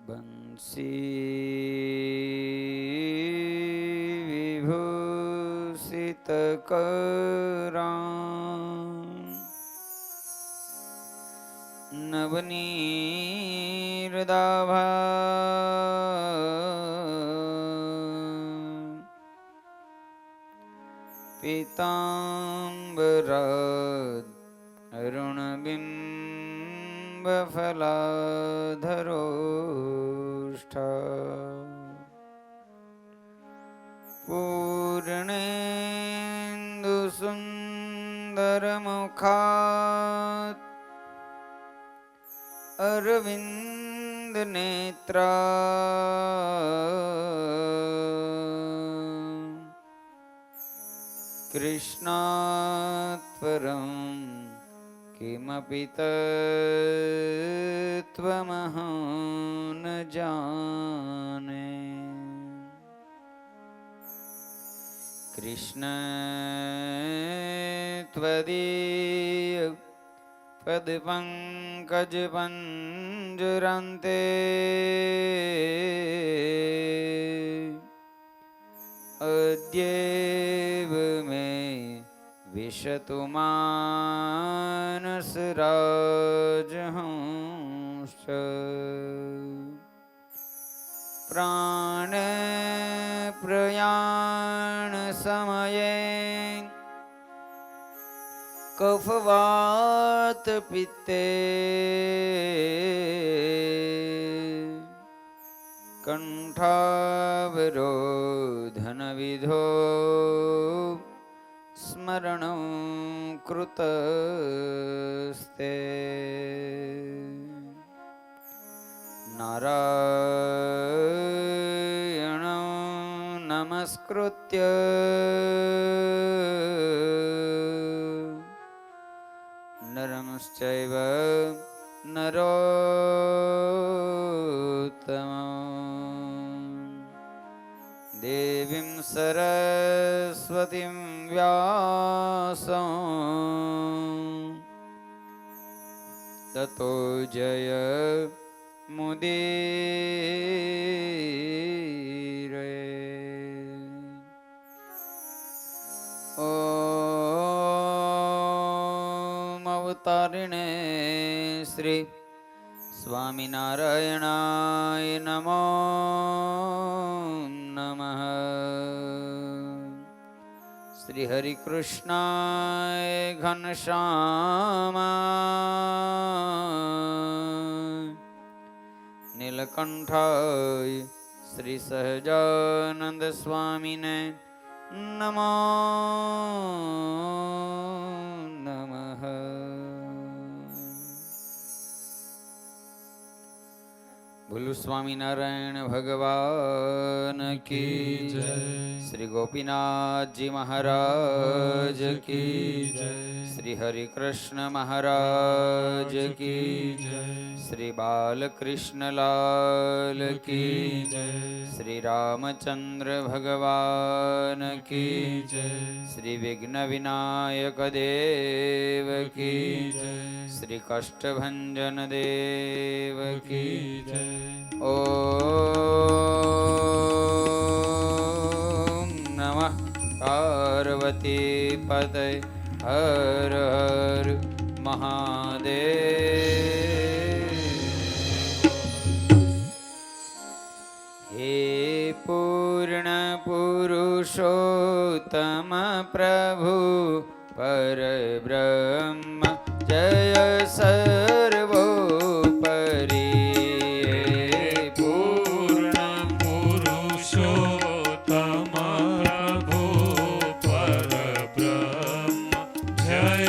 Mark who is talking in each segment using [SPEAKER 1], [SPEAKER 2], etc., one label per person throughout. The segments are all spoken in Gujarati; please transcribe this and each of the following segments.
[SPEAKER 1] बंसी विभूषित करां नवनीरदाभा पीताम्बराद् अरुणबिम्बफलाधरोष्ठा पूर्णेन्दुसुन्दरमुखात् अरविन्दनेत्रा कृष्णात् परं किमपि तत्त्वमहं न जाने। कृष्ण त्वदीय पदपङ्कजपञ्जरान्ते अद्यैव मे विशतु मानसराजहंस। प्राणप्रयाणसमये कफवातपित्ते कण्ठावरोधनविधो स्मरणं कृतस्ते। नारायणं नमस्कृत्य नरंश्चैव नरोत्तमं देवीं सरस्वतीं व्यासं ततो जयमुदीरये। ॐ अवतारिणे श्री स्वामिनारायणाय नमो नमः। श्री हरिकृष्णाय घनश्यामाय नीलकंठाय श्री सहजानंद स्वामिने नमो नमः। बोलो स्वामीनारायण भगवान की जय। श्री गोपीनाथ जी महाराज की जय। श्री हरि कृष्ण महाराज की जय। श्री बालकृष्ण लाल की जय। श्री रामचंद्र भगवान की जय। श्री विघ्न विनायक देव की जय। श्री कष्टभंजन देव की जय। ओम नमः पार्वती पतये हर हर महादेव। हे पूर्ण पुरुषोत्तम प्रभु परब्रह्म जय सर्वोपरि।
[SPEAKER 2] जय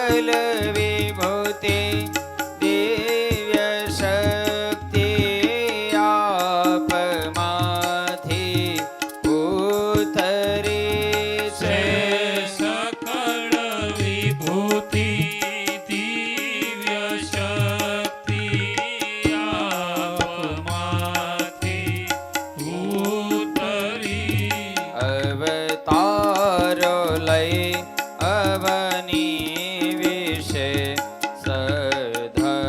[SPEAKER 1] सकल विभूति दिव्य शक्ति आप माथी उतरी
[SPEAKER 2] છે સકળ વિભૂતિ દિવ્ય શક્તિ આપમાંથી ઉતરી
[SPEAKER 1] અવતારો લઈ અવની વિશે સધર્મની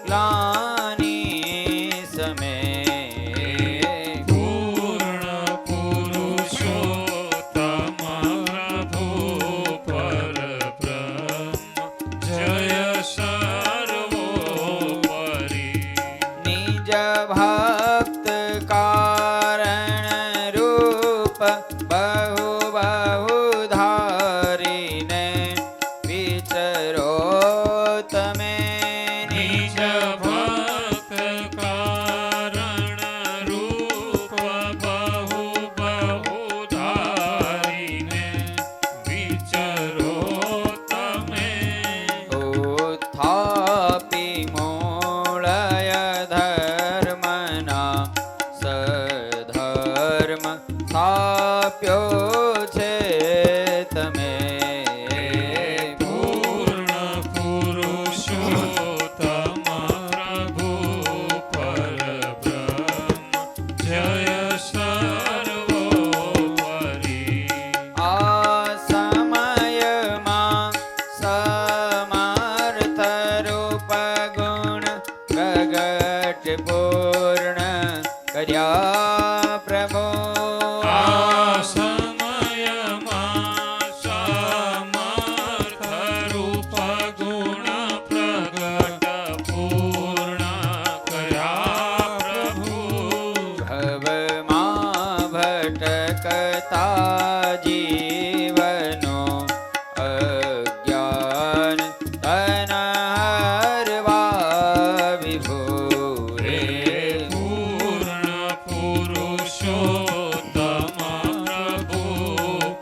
[SPEAKER 1] ગ્લાનિ સમે
[SPEAKER 2] પૂર્ણ પુરુષોત્તમ પ્રભુ પરબ્રહ્મ જય સર્વોપરી
[SPEAKER 1] નિજ ભક્ત કારણ રૂપ બહુ બહુ ધારીને વિચરો તમે
[SPEAKER 2] નિજ ભક્ત કારણ રૂપ બહુ બહુ ધારીને વિચરો તમે
[SPEAKER 1] ઉત્થાપી મૂળય ધર્મના સધર્મ સ્થાપ્યો છે તમે
[SPEAKER 2] પૂર્ણ પુરુષોત્તમ પ્રભુ પરબ્રહ્મ જય સર્વોપરી
[SPEAKER 1] આ સમયમાં સમર્થ રૂપ ગુણ પ્રગટ પૂર્ણ કર્યા પ્રભુ
[SPEAKER 2] આ સમયમાં સમર્થ રૂપ ગુણ પ્રગટ પૂર્ણ કર્યા પ્રભુ
[SPEAKER 1] ભવમાં ભટકતા જીવનો અજ્ઞાન તનહરવા વિભુ
[SPEAKER 2] રે પૂર્ણ પુરુષોત્તમ પ્રભુ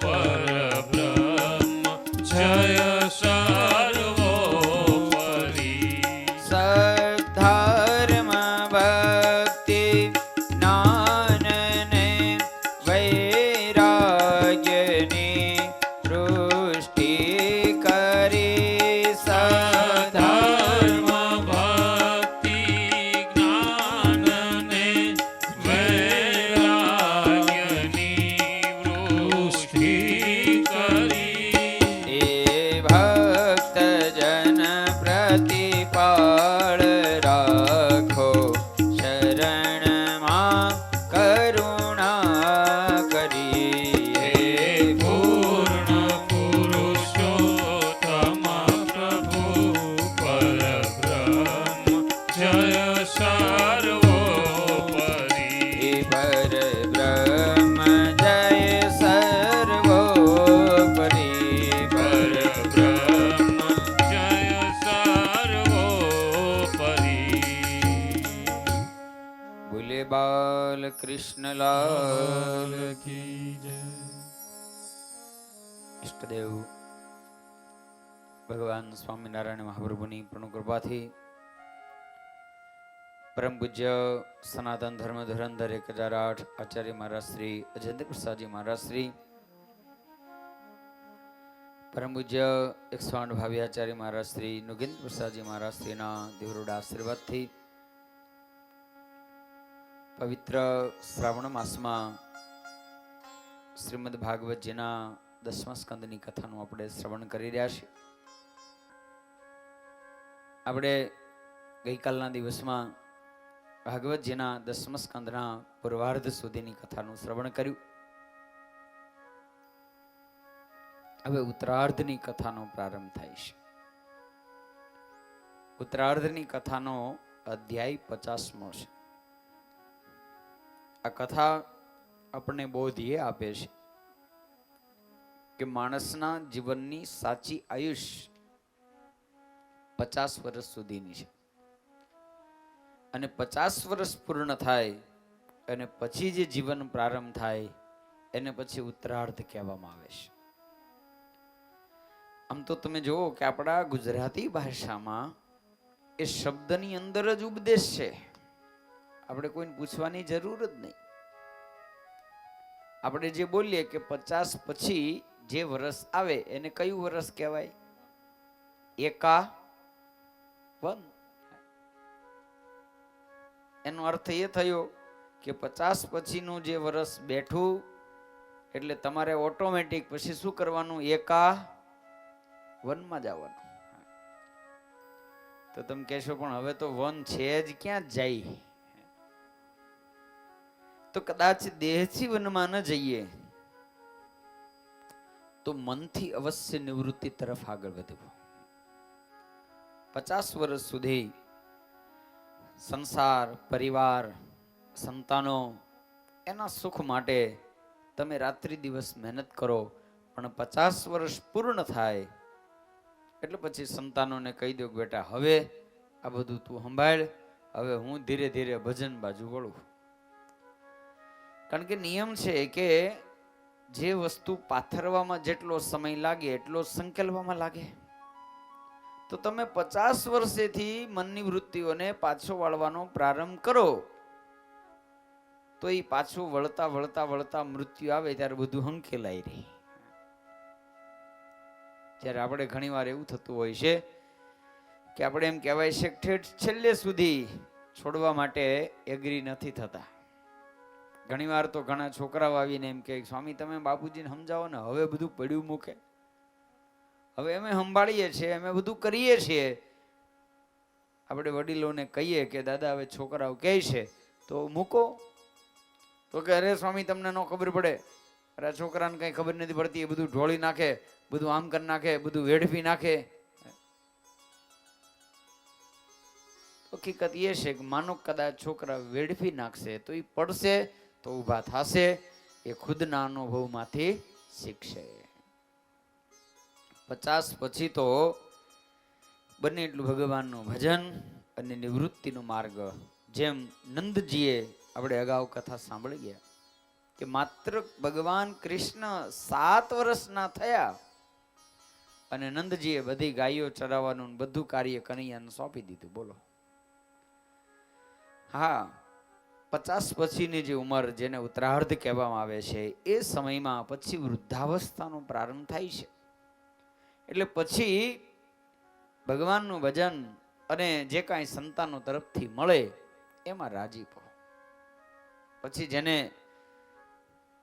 [SPEAKER 2] પરબ્રહ્મ જય સર્વોપરી
[SPEAKER 1] સધર્મ ભક્તિ જ્ઞાનને વૈરાગ્યની સૃષ્ટિ કરી
[SPEAKER 2] ધર્મ ભક્તિ જ્ઞાનને વૈરાગ્યની વૃષ્ટિ કરી
[SPEAKER 1] એ ભક્ત જન પ્રતિપાળ રાખો શરણમાં કરુણા કરી
[SPEAKER 2] હે પૂર્ણ પુરુષોત્તમ પ્રભુ પરબ્રહ્મ જય સર્વોપરી
[SPEAKER 1] પરબ્રહ્મ જય સર્વોપરી
[SPEAKER 2] પરબ્રહ્મ જય સર્વોપરી
[SPEAKER 1] બોલે બાલ કૃષ્ણલાલ
[SPEAKER 2] કી જય
[SPEAKER 1] ઇષ્ટદેવ ભગવાન સ્વામિનારાયણ મહાપ્રભુની પૂર્ણ કૃપાથી પરમ પૂજ્ય સનાતન ધર્મ ધુરંધર 1008 આચાર્ય મહારાજ શ્રી અજેન્દ્ર પ્રસાદજી મહારાજ શ્રી પરમ પૂજ્ય 108 ભાવી આચાર્ય મહારાજ શ્રી નુગેન્દ્ર પ્રસાદજી મહારાજ શ્રીના દેવરોડા આશીર્વાદથી પવિત્ર શ્રાવણ માસમાં શ્રીમદ ભાગવતજીના 10મા સ્કંદની કથાનું આપણે શ્રવણ કરી રહ્યા છીએ. આપણે ગઈકાલના દિવસમાં ભાગવતજીના 10મા સ્કંદના પૂર્વાર્ધ સુધીની કથાનું શ્રવણ કર્યું. હવે ઉત્તરાર્ધની કથાનો પ્રારંભ થાય છે. ઉત્તરાર્ધની કથાનો અધ્યાય 50મો છે. આ કથા આપણને બોધ એ આપે છે કે માણસના જીવનની સાચી આયુષ્ય 50 વર્ષ સુધીની છે અને 50 વર્ષ પૂર્ણ થાય અને પછી જે જીવન પ્રારંભ થાય એને પછી ઉત્તરાર્ધ કહેવામાં આવે છે. આમ તો તમે જુઓ કે આપણા ગુજરાતી ભાષામાં એ શબ્દની અંદર જ ઉપદેશ છે. આપણે કોઈને પૂછવાની જરૂર જ નહીં. આપણે જે બોલીએ કે 50 પછી જે વર્ષ આવે એને કયું વર્ષ કહેવાય? એકાવન. એનો અર્થ એ થયો કે 50 પછીનું જે વર્ષ બેઠું એટલે તમારે ઓટોમેટિક પછી શું કરવાનું? 51માં જવાનું. તો તમે કહેશો પણ હવે તો વન છે જ ક્યાં જાય? તો કદાચ દેહથી વનમાં ન જઈએ તો મનથી અવશ્ય નિવૃત્તિ તરફ આગળ વધવું. 50 વર્ષ સુધી સંસાર, પરિવાર, સંતાનો એના સુખ માટે તમે રાત્રિ દિવસ મહેનત કરો, પણ 50 વર્ષ પૂર્ણ થાય એટલે પછી સંતાનોને કહી દો કે બેટા હવે આ બધું તું સંભાળ, હવે હું ધીરે ધીરે ભજન બાજુ વળું. કારણ કે નિયમ છે કે જે વસ્તુ પાથરવામાં જેટલો સમય લાગે એટલો સંકેલવામાં લાગે. તો તમે 50 વર્ષેથી મનની વૃત્તિઓને પાછો વાળવાનો પ્રારંભ કરો તો એ પાછું વળતા વળતા વળતા મૃત્યુ આવે ત્યારે બધું હંકેલાઈ રહી. જ્યારે આપણે ઘણી વાર એવું થતું હોય છે કે આપણે એમ કહેવાય છે કે ઠેઠ છેલ્લે સુધી છોડવા માટે એગ્રી નથી થતા. ઘણી વાર તો ઘણા છોકરાઓ આવીને એમ કે સ્વામી તમે બાપુજીને સમજાવો ને, હવે બધું પડ્યું મૂકે, હવે અમે સંભાળીએ છીએ, અમે બધું કરીએ છીએ. આપણે વડીલોને કહીએ કે દાદા હવે છોકરાઓ કહે છે તો મૂકો, તો કે અરે સ્વામી તમને ન ખબર પડે, અરે છોકરાને કઈ ખબર નથી પડતી, એ બધું ઢોળી નાખે, બધું આમ કરી નાખે, બધું વેડફી નાખે. હકીકત એ છે કે માનો કદાચ છોકરા વેડફી નાખશે તો એ પડશે તો ઊભા થશે, એ ખુદના અનુભવમાંથી શીખશે. 50 પછી તો બને એટલું ભગવાનનું ભજન અને નિવૃત્તિનો માર્ગ. જેમ નંદજીએ આપણે અગાઉ કથા સાંભળી ગયા કે માત્ર ભગવાન કૃષ્ણ 7 વર્ષના થયા અને નંદજીએ બધી ગાયો ચરાવવાનું બધું કાર્ય કનૈયાને સોંપી દીધું. બોલો. હા, 50 પછીની જે ઉંમર જેને ઉત્તરાર્ધ કહેવામાં આવે છે એ સમયમાં પછી વૃદ્ધાવસ્થાનો પ્રારંભ થાય છે. એટલે પછી ભગવાનનું ભજન અને જે કાંઈ સંતાનો તરફથી મળે એમાં રાજીપો. પછી જેને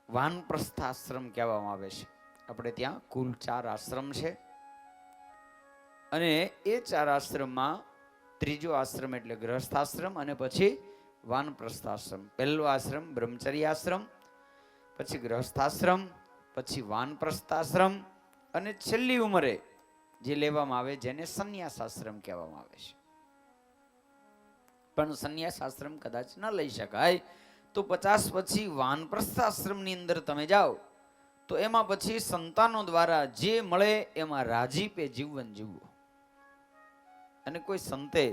[SPEAKER 1] વાનપ્રસ્થાશ્રમ કહેવામાં આવે છે. આપણે ત્યાં કુલ 4 આશ્રમ છે અને એ 4 આશ્રમમાં ત્રીજો આશ્રમ એટલે ગ્રહસ્થાશ્રમ અને પછી વાનપ્રસ્થાશ્રમ. પહેલો આશ્રમ બ્રહ્મચર્ય આશ્રમ, પછી ગ્રહસ્થાશ્રમ, પછી વાનપ્રસ્થાશ્રમ અને છેલ્લી ઉંમરે જે લેવામાં આવે જેને સંન્યાસ આશ્રમ કહેવામાં આવે છે. પણ સંન્યાસ આશ્રમ કદાચ ન લઈ શકાય તો 50 પછી વાનપ્રસ્થાશ્રમની અંદર તમે જાઓ તો એમાં પછી સંતાનો દ્વારા જે મળે એમાં રાજીપે જીવન જીવવું. અને કોઈ સંતે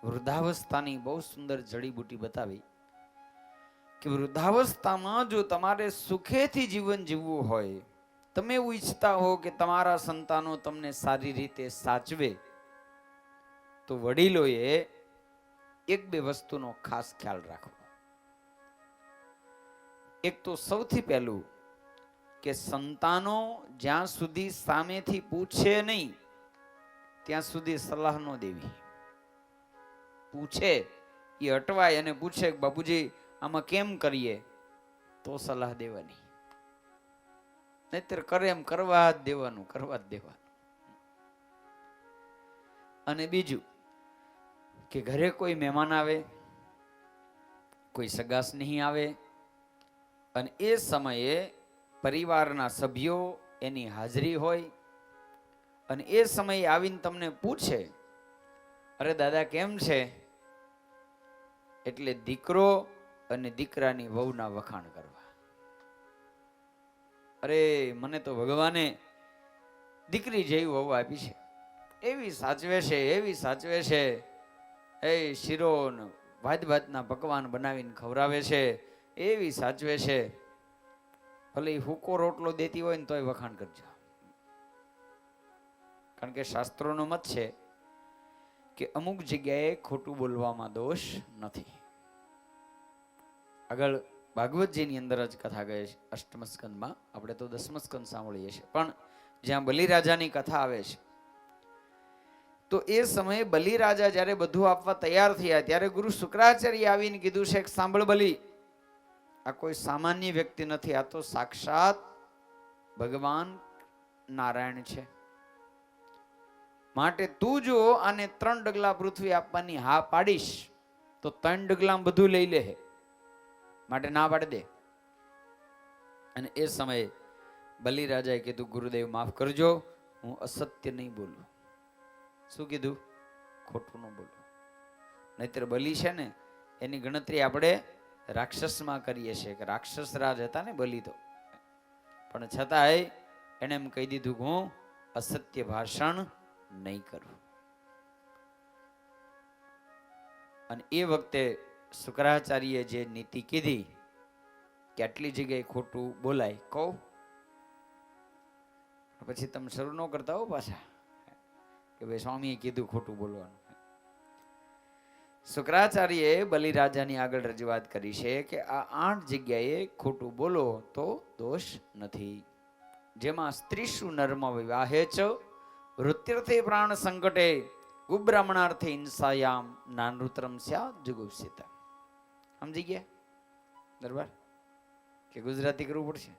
[SPEAKER 1] વૃદ્ધાવસ્થાની બહુ સુંદર જડીબુટી બતાવી કે વૃદ્ધાવસ્થામાં જો તમારે સુખેથી જીવન જીવવું હોય, તમે એવું ઈચ્છતા હો કે તમારા સંતાનો તમને સારી રીતે સાચવે, તો વડીલોએ 1-2 વસ્તુનો ખાસ ખ્યાલ રાખવો. એક તો સૌથી પહેલું કે સંતાનો જ્યાં સુધી સામેથી પૂછે નહીં ત્યાં સુધી સલાહ ન દેવી. પૂછે એ અટવાય અને પૂછે બાપુજી આમાં કેમ કરીએ તો સલાહ દેવાની, નહીતર કરે એમ કરવા જ દેવાનું, કરવા જ દેવાનું. અને બીજું કે ઘરે કોઈ મહેમાન આવે, કોઈ સગા સ્નેહી આવે અને એ સમયે પરિવારના સભ્યો એની હાજરી હોય અને એ સમયે આવીને તમને પૂછે અરે દાદા કેમ છે, એટલે દીકરો અને દીકરાની વહુના વખાણ કરવા. અરે મને તો ભગવાને દીકરી જેવી વહુ આપી છે, એવી સાચવે છે, એવી સાચવે છે, એ શીરો ભાત ભાતના પકવાન બનાવીને ખવડાવે છે, એવી સાચવે છે, ભલે હૂકો રોટલો દેતી હોય ને તોય વખાણ કરજો. કારણ કે શાસ્ત્રોનો મત છે કે અમુક જગ્યાએ ખોટું બોલવામાં દોષ નથી. આગળ ભાગવતજીની અંદર જ કથા ગઈ છે અષ્ટમ સ્કંદમાં, આપણે તો દસમ સ્કંદ સાંભળીએ છીએ, પણ જ્યાં બલિરાજાની કથા આવે છે તો એ સમયે બલિરાજા જ્યારે બધું આપવા તૈયાર થયા ત્યારે ગુરુ શુક્રાચાર્ય આવીને કીધું છે કે સાંભળ બલિ, આ કોઈ સામાન્ય વ્યક્તિ નથી, આ તો સાક્ષાત ભગવાન નારાયણ છે. માટે તું જો આને 3 ડગલા પૃથ્વી આપવાની હા પાડીશ તો 3 ડગલામાં બધું લઈ લે, માટે ના પાડી દે. અને એ સમયે બલિરાજાએ કીધું ગુરુદેવ માફ કરજો, હું અસત્ય નહીં બોલું. શું કીધું? ખોટું ન બોલું. નહીતર બલિ છે ને એની ગણતરી આપણે રાક્ષસમાં કરીએ છીએ કે રાક્ષસ રાજ હતા ને બલિ તો, પણ છતાંય એને એમ કહી દીધું કે હું અસત્ય ભાષણ નહીં કરું. અને એ વખતે શુક્રાચાર્યએ જે નીતિ કીધી કે આટલી જગ્યાએ ખોટું બોલાય, કહું પછી તમે શરૂ ન કરતા હો પાછા કે ભાઈ સ્વામીએ કીધું ખોટું બોલવાનું. શુક્રાચાર્યએ બલિરાજાની આગળ રજૂઆત કરી છે કે આ 8 જગ્યાએ ખોટું બોલો તો દોષ નથી. જેમાં સ્ત્રીષુ નર્મ વિવાહે ચ વૃત્યર્થે પ્રાણ સંકટે ગુબ્રાહ્મણાર્થે હિંસાયામ નાનૃતરમ સ્યા જુગુપ્સિતા. સમજી ગયા દરબાર કે ગુજરાતી કરવું પડશે?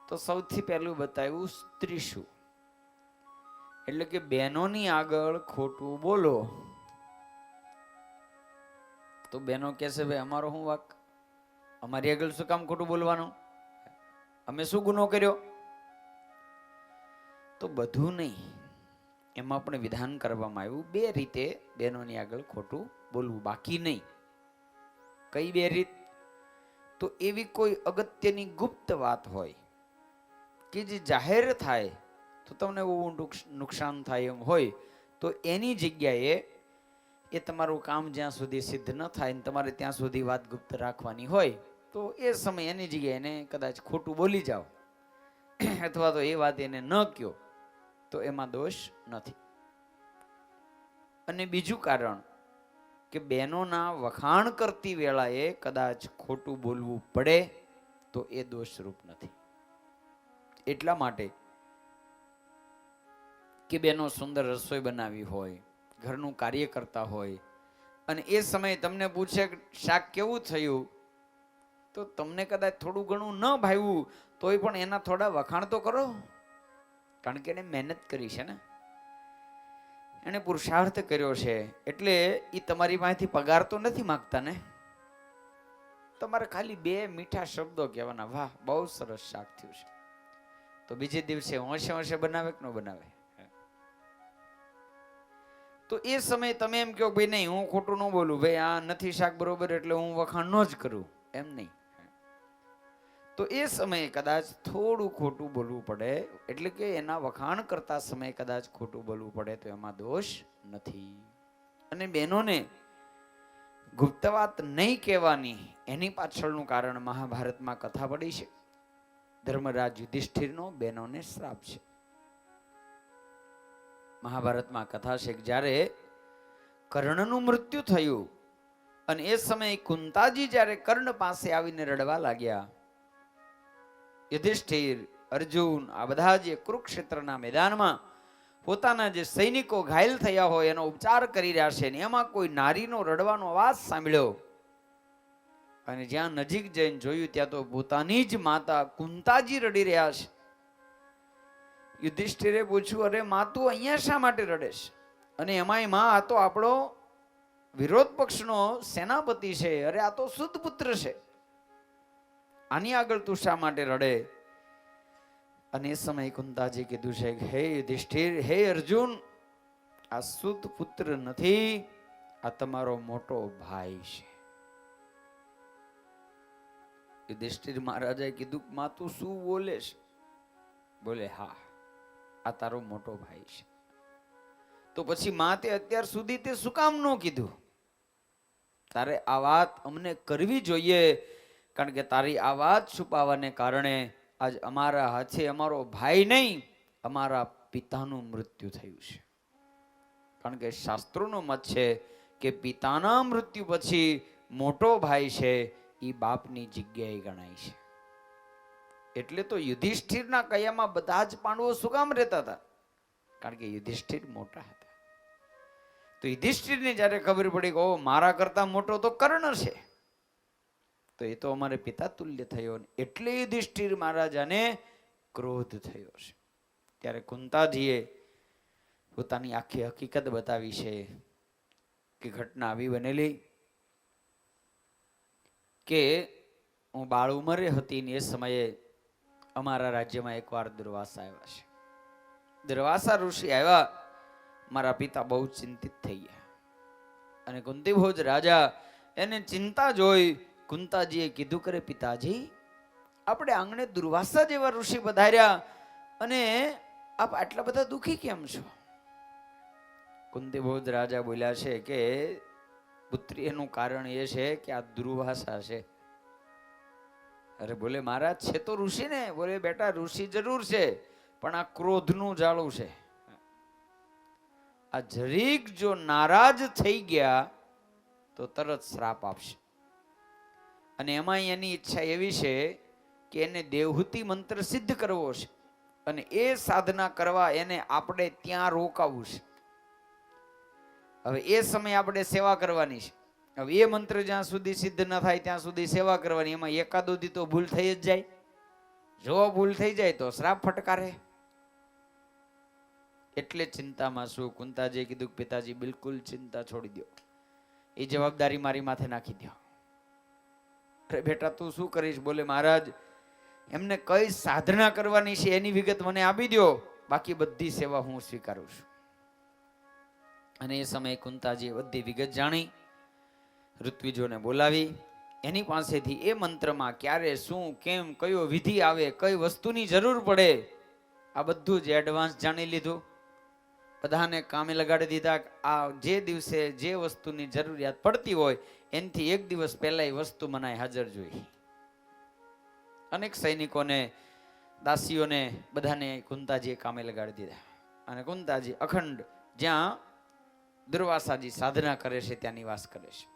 [SPEAKER 1] તો સૌથી પહેલું બતાવ્યું સ્ત્રીષુ, એટલે કે બહેનોની આગળ ખોટું બોલો તો બહેનો કહેશે ભાઈ અમારો શું વાક, અમારી આગળ શું કામ ખોટું બોલવાનું, અમે શું ગુનો કર્યો? તો બધું નહીં, એમાં પણ વિધાન કરવામાં આવ્યું 2 રીતે બહેનોની આગળ ખોટું બોલવું, બાકી નહીં. કઈ 2 રીત? તો એવી કોઈ અગત્યની ગુપ્ત વાત હોય કે જે જાહેર થાય તો તમને બહુ નુકસાન થાય એમ હોય તો એની જગ્યાએ એ તમારું કામ જ્યાં સુધી સિદ્ધ ન થાય ને તમારે ત્યાં સુધી વાત ગુપ્ત રાખવાની હોય તો એ સમય એની જગ્યાએ એને કદાચ ખોટું બોલી જાઓ અથવા તો એ વાત એને ન કહો તો એમાં દોષ નથી. અને બીજું કારણ કે બહેનોના વખાણ કરતી વેળાએ કદાચ ખોટું બોલવું પડે તો એ દોષરૂપ નથી. એટલા માટે કે બહેનો સુંદર રસોઈ બનાવી હોય, ઘરનું કાર્ય કરતા હોય અને એ સમયે તમને પૂછે કે શાક કેવું થયું, તો તમને કદાચ થોડું ઘણું ન ભાવ્યું તોય પણ એના થોડા વખાણ તો કરો, કારણ કે એને મહેનત કરી છે ને, એને પુરુષાર્થ કર્યો છે, એટલે એ તમારી પાસેથી પગાર તો નથી માંગતા ને. તમારે ખાલી 2 મીઠા શબ્દો કહેવાના, વાહ બહુ સરસ શાક થયું છે, તો બીજે દિવસે હોંશે હોંશે બનાવે કે ન બનાવે? તો એ સમયે તમે એમ કહો ભાઈ નહીં હું ખોટું ન બોલું, ભાઈ આ નથી શાક બરોબર એટલે હું વખાણ ન જ કરું, એમ નહીં. તો એ સમયે કદાચ થોડું ખોટું બોલવું પડે, એટલે કે એના વખાણ કરતા સમયે કદાચ ખોટું બોલવું પડે તો એમાં દોષ નથી. અને બહેનોને ગુપ્ત વાત નહીં કહેવાની એની પાછળનું કારણ મહાભારતમાં કથા પડી છે. ધર્મરાજ યુધિષ્ઠિરનો બહેનોને શ્રાપ છે. મહાભારતમાં કથા છે કે જ્યારે કર્ણનું મૃત્યુ થયું અને એ સમયે કુંતાજી જ્યારે કર્ણ પાસે આવીને રડવા લાગ્યા, યુધિષ્ઠિર, અર્જુન આ બધા જે કુરુક્ષેત્રના મેદાનમાં પોતાના જે સૈનિકો ઘાયલ થયા હોય એનો ઉપચાર કરી રહ્યા છે ને એમાં કોઈ નારીનો રડવાનો અવાજ સાંભળ્યો અને જ્યાં નજીક જઈને જોયું ત્યાં તો પોતાની જ માતા કુંતાજી રડી રહ્યા છે. યુધિષ્ઠિરે પૂછ્યું, અરે માં તું અહીંયા શા માટે રડે છે? અને એમાંય માં આ તો આપણો વિરોધ પક્ષનો સેનાપતિ છે, અરે આ તો શુદ્ધ પુત્ર છે, આની આગળ તું શા માટે રડે? અને એ સમયે કુંતાજી કીધું છે કે હે યુધિષ્ઠિર, હે અર્જુન, આ શુદ્ધ પુત્ર નથી, આ તમારો મોટો ભાઈ છે. યુધિષ્ઠિર મહારાજાએ કીધું માં તું શું બોલે છે? બોલે હા, આ તારો મોટો ભાઈ છે. તો પછી માં તે અત્યાર સુધી તે શું કામ ન કીધું? તારે આ વાત અમને કરવી જોઈએ, કારણ કે તારી આ વાત છુપાવવાને કારણે આજ અમારા હાથે અમારો ભાઈ નહીં અમારા પિતાનું મૃત્યુ થયું છે. કારણ કે શાસ્ત્રોનો મત છે કે પિતાના મૃત્યુ પછી મોટો ભાઈ છે એ બાપની જગ્યાએ ગણાય છે. એટલે તો યુધિષ્ઠિરના કયામાં બધા જ પાંડવો શું કામ રહેતા હતા? કારણ કે યુધિષ્ઠિર મોટા હતા. તો યુધિષ્ઠિરને જ્યારે ખબર પડી કે ઓ મારા કરતા મોટો તો કર્ણ છે, તો એ તો અમારે પિતા તુલ્ય થયો, એટલે યુધિષ્ઠિર મહારાજાને ક્રોધ થયો છે. ત્યારે કુંતાજીએ પોતાની આખી હકીકત બતાવી છે કે ઘટના આવી બનેલી કે હું બાળ ઉંમરે હતી ને એ સમયે અમારા રાજ્યમાં એકવાર દુર્વાસા આવ્યા છે. દુર્વાસા ઋષિ આવ્યા, મારા પિતા બહુ ચિંતિત થઈ ગયા. અને કુંતીભોજ રાજા એને ચિંતા જોઈ કુંતાજીએ કીધું કરે પિતાજી, આપણે આંગણે દુર્વાસા જેવા ઋષિ પધાર્યા અને આપ આટલા બધા દુઃખી કેમ છો? કુંતીભોજ રાજા બોલ્યા છે કે પુત્રી, એનું કારણ એ છે કે આ દુર્વાસા છે. અરે બોલે મહારાજ છે તો ઋષિ ને. બોલે બેટા ઋષિ જરૂર છે, પણ આ ક્રોધનું જાળું છે. આ જરીક જો નારાજ થઈ ગયા તો તરત શ્રાપ આપશે. અને એમાં એની ઈચ્છા એવી છે કે એને દેવહૂતિ મંત્ર સિદ્ધ કરવો છે, અને એ સાધના કરવા એને આપણે ત્યાં રોકાવું છે. હવે એ સમય આપણે સેવા કરવાની છે. હવે એ મંત્ર જ્યાં સુધી સિદ્ધ ન થાય ત્યાં સુધી સેવા કરવાની. એમાં એકાદોદી તો ભૂલ થઈ જ જાય. જો ભૂલ થઈ જાય તો શ્રાપ ફટકારે. એટલે ચિંતામાં શું? કુંતાજીએ કીધું પિતાજી બિલકુલ ચિંતા છોડી દો, એ જવાબદારી મારી માથે નાખી દો. અરે બેટા તું શું કરીશ? બોલે મહારાજ એમને કઈ સાધના કરવાની છે એની વિગત મને આપી દો, બાકી બધી સેવા હું સ્વીકારું છું. અને એ સમયે કુંતાજીએ બધી વિગત જાણી, ઋત્વિજોને બોલાવી એની પાસેથી એ મંત્રમાં ક્યારે શું કેમ કયો વિધિ આવે, કઈ વસ્તુની જરૂર પડે, આ બધું જ એડવાન્સ જાણી લીધું. બધાને કામે લગાડી દીધા. આ જે દિવસે જે વસ્તુની જરૂરિયાત પડતી હોય એનાથી એક દિવસ પહેલા એ વસ્તુ મનાય હાજર જોઈ. અનેક સૈનિકોને, દાસીઓને બધાને કુંતાજીએ કામે લગાડી દીધા. અને કુંતાજી અખંડ જ્યાં દુર્વાસાજી સાધના કરે છે ત્યાં નિવાસ કરે છે.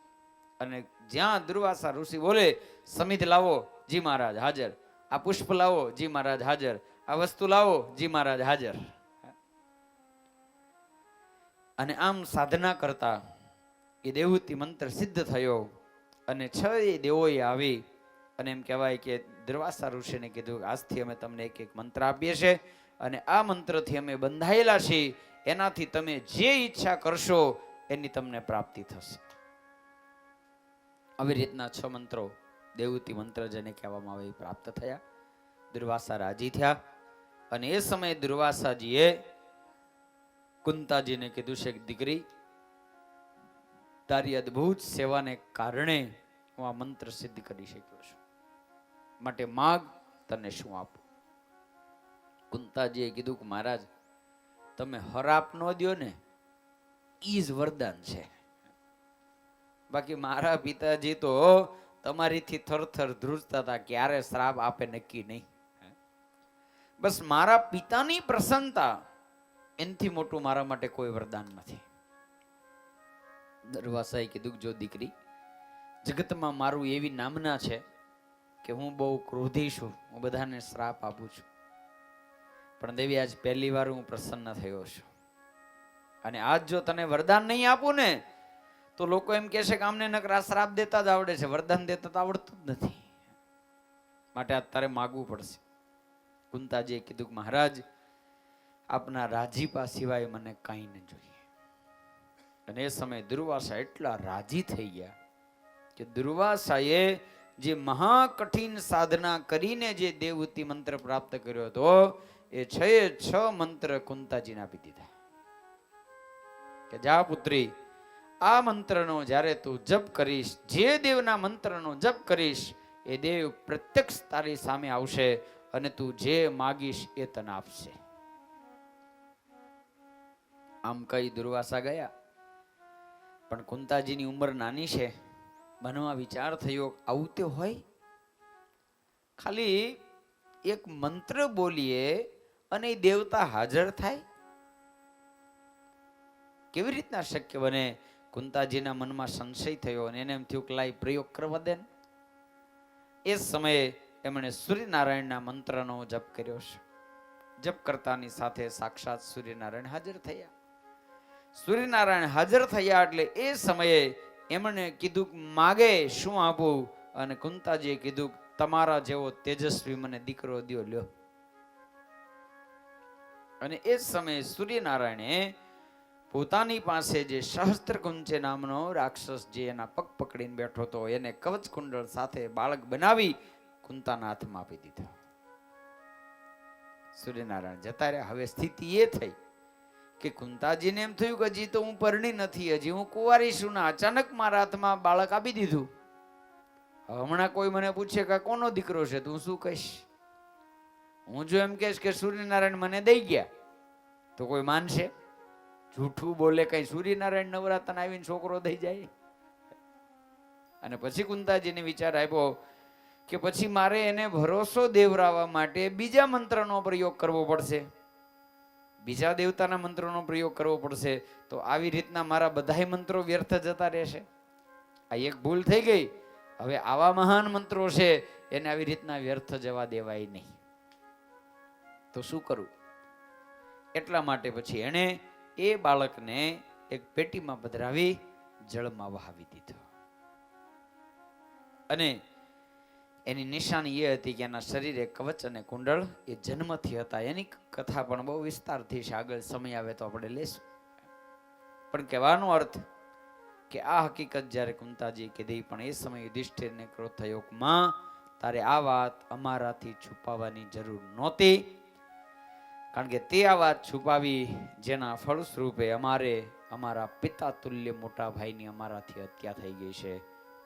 [SPEAKER 1] અને જ્યાં દુર્વાસા ઋષિ બોલે સમિધ લાવો, જી મહારાજ હાજર. આ પુષ્પ લાવો, જી મહારાજ હાજર. આ વસ્તુ લાવો, જી મહારાજ હાજર. અને આમ સાધના કરતા એ દેવહૂતિ મંત્ર સિદ્ધ થયો. અને 6 દેવોએ આવી અને એમ કહેવાય કે દુર્વાસા ઋષિને કીધું આજથી અમે તમને એક એક મંત્ર આપીએ છીએ, અને આ મંત્રથી અમે બંધાયેલા છીએ, એનાથી તમે જે ઈચ્છા કરશો એની તમને પ્રાપ્તિ થશે. આવી રીતના 6 મંત્રો દેવહૂતિ મંત્ર જેને કહેવામાં આવે એ પ્રાપ્ત થયા. દુર્વાસા રાજી થયા. અને એ સમયે દુર્વાસાજીએ કુંતાજીને કીધું છે કે દીકરી, તારી અદ્ભુત સેવાને કારણે હું આ મંત્ર સિદ્ધ કરી શક્યો છું, માટે માગ, તને શું આપું? કુંતાજીએ કીધું કે મહારાજ તમે હરાપ ન દો ને ઈ જ વરદાન છે. બાકી મારા પિતાજી તો તમારીથી થરથર ધ્રુજતા હતા, ક્યારે શ્રાપ આપે નક્કી નહીં. બસ મારા પિતાની પ્રસન્નતા, એનથી મોટું મારા માટે કોઈ વરદાન નથી. દુર્વાસાએ કીધું જો દીકરી, જગતમાં મારું એવી નામના છે કે હું બહુ ક્રોધી છું, હું બધાને શ્રાપ આપું છું, પણ દેવી આજ પહેલી વાર હું પ્રસન્ન થયો છું. અને આજ જો તને વરદાન નહીં આપું ને તો લોકો એમ કહેશે કે આમને નકરા શ્રાપ દેતા જ આવડે છે, વરદાન દેતા તો આવડતું જ નથી, માટે આજ તારે માગવું પડશે. કુંતાજીએ કીધું કે મહારાજ આપના રાજીપા સિવાય મને કાંઈ ન જોઈએ. અને એ સમયે દુર્વાસા એટલા રાજી થઈ ગયા કે દુર્વાસાએ જે મહાકઠિન સાધના કરીને જે દેવહૂતિ મંત્ર પ્રાપ્ત કર્યો હતો એ 6 મંત્ર કુંતાજીને આપી દીધા કે જા પુત્રી, આ મંત્રનો જ્યારે તું જપ કરીશ, જે દેવના મંત્રનો જપ કરીશ એ દેવ પ્રત્યક્ષ તારી સામે આવશે અને તું જે માગીશ એ તને આપશે. આમ કઈ દુર્વાસા ગયા. પણ કુંતાજીની ઉંમર નાની છે, મનમાં વિચાર થયો આવું તે હોય, ખાલી એક મંત્ર બોલીએ અને એ દેવતા હાજર થાય? કેવી રીતના શક્ય બને? કુંતાજીના મનમાં સંશય થયો અને એને એમ થયું કે લાઈ પ્રયોગ કરવા દે ને. એ સમયે એમણે સૂર્યનારાયણના મંત્રનો જપ કર્યો છે. જપ કરતાની સાથે સાક્ષાત સૂર્યનારાયણ હાજર થયા. સૂર્યનારાયણ હાજર થયા એટલે એ સમયે એમણે કીધું માગે શું આપું? અને કુંતાજીએ કીધું તમારા જેવો તેજસ્વી મને દીકરો દ્યો લ્યો. અને એ સમયે સૂર્યનારાયણે પોતાની પાસે જે સહસ્ત્રકુંચે નામનો રાક્ષસ જે એના પગ પકડીને બેઠો હતો એને કવચ કુંડળ સાથે બાળક બનાવી કુંતાના હાથમાં આપી દીધો. સૂર્યનારાયણ જતા રહ્યા. હવે સ્થિતિ એ થઈ કે કુંતાજીને એમ થયું કે હજી તો હું પરણી નથી, હજી હું કુંવારી છું ને અચાનક મારા હાથમાં બાળક આપી દીધું. હમણાં કોઈ મને પૂછે કે કોનો દીકરો છે, તું શું કહીશ? હું જો એમ કહીશ કે સૂર્યનારાયણ મને દઈ ગયા તો કોઈ માનશે? જૂઠું બોલે કઈ સૂર્યનારાયણ નવરાતન આવીને છોકરો દઈ જાય? અને પછી કુંતાજીને વિચાર આવ્યો કે પછી મારે એને ભરોસો દેવરાવવા માટે બીજા મંત્રનો પ્રયોગ કરવો પડશે, બીજા દેવતાના મંત્રોનો પ્રયોગ કરવો પડશે. તો આવી રીતના મારા બધાય મંત્રો વ્યર્થ જતા રહેશે. આ એક ભૂલ થઈ ગઈ. હવે આવા મહાન મંત્રો છે એને આવી રીતના વ્યર્થ જવા દેવાય નહીં. તો શું કરું? એટલા માટે પછી એણે એ બાળકને એક પેટીમાં પધરાવી જળમાં વહાવી દીધો. અને એની નિશાની એ હતી કે એના શરીરે કવચ અને કુંડળ એ જન્મથી હતા. એની કથા પણ બહુ વિસ્તારથી છે, આગળ સમય આવે તો આપણે લેશું. પણ કહેવાનો અર્થ કે આ હકીકત જ્યારે કુંતાજી કીધી પણ એ સમયે યુધિષ્ઠિરને ક્રોધ થયો કે માં તારે આ વાત અમારાથી છુપાવવાની જરૂર નહોતી, કારણ કે તે આ વાત છુપાવી જેના ફળ સ્વરૂપે અમારે અમારા પિતા તુલ્ય મોટા ભાઈની અમારાથી હત્યા થઈ ગઈ છે.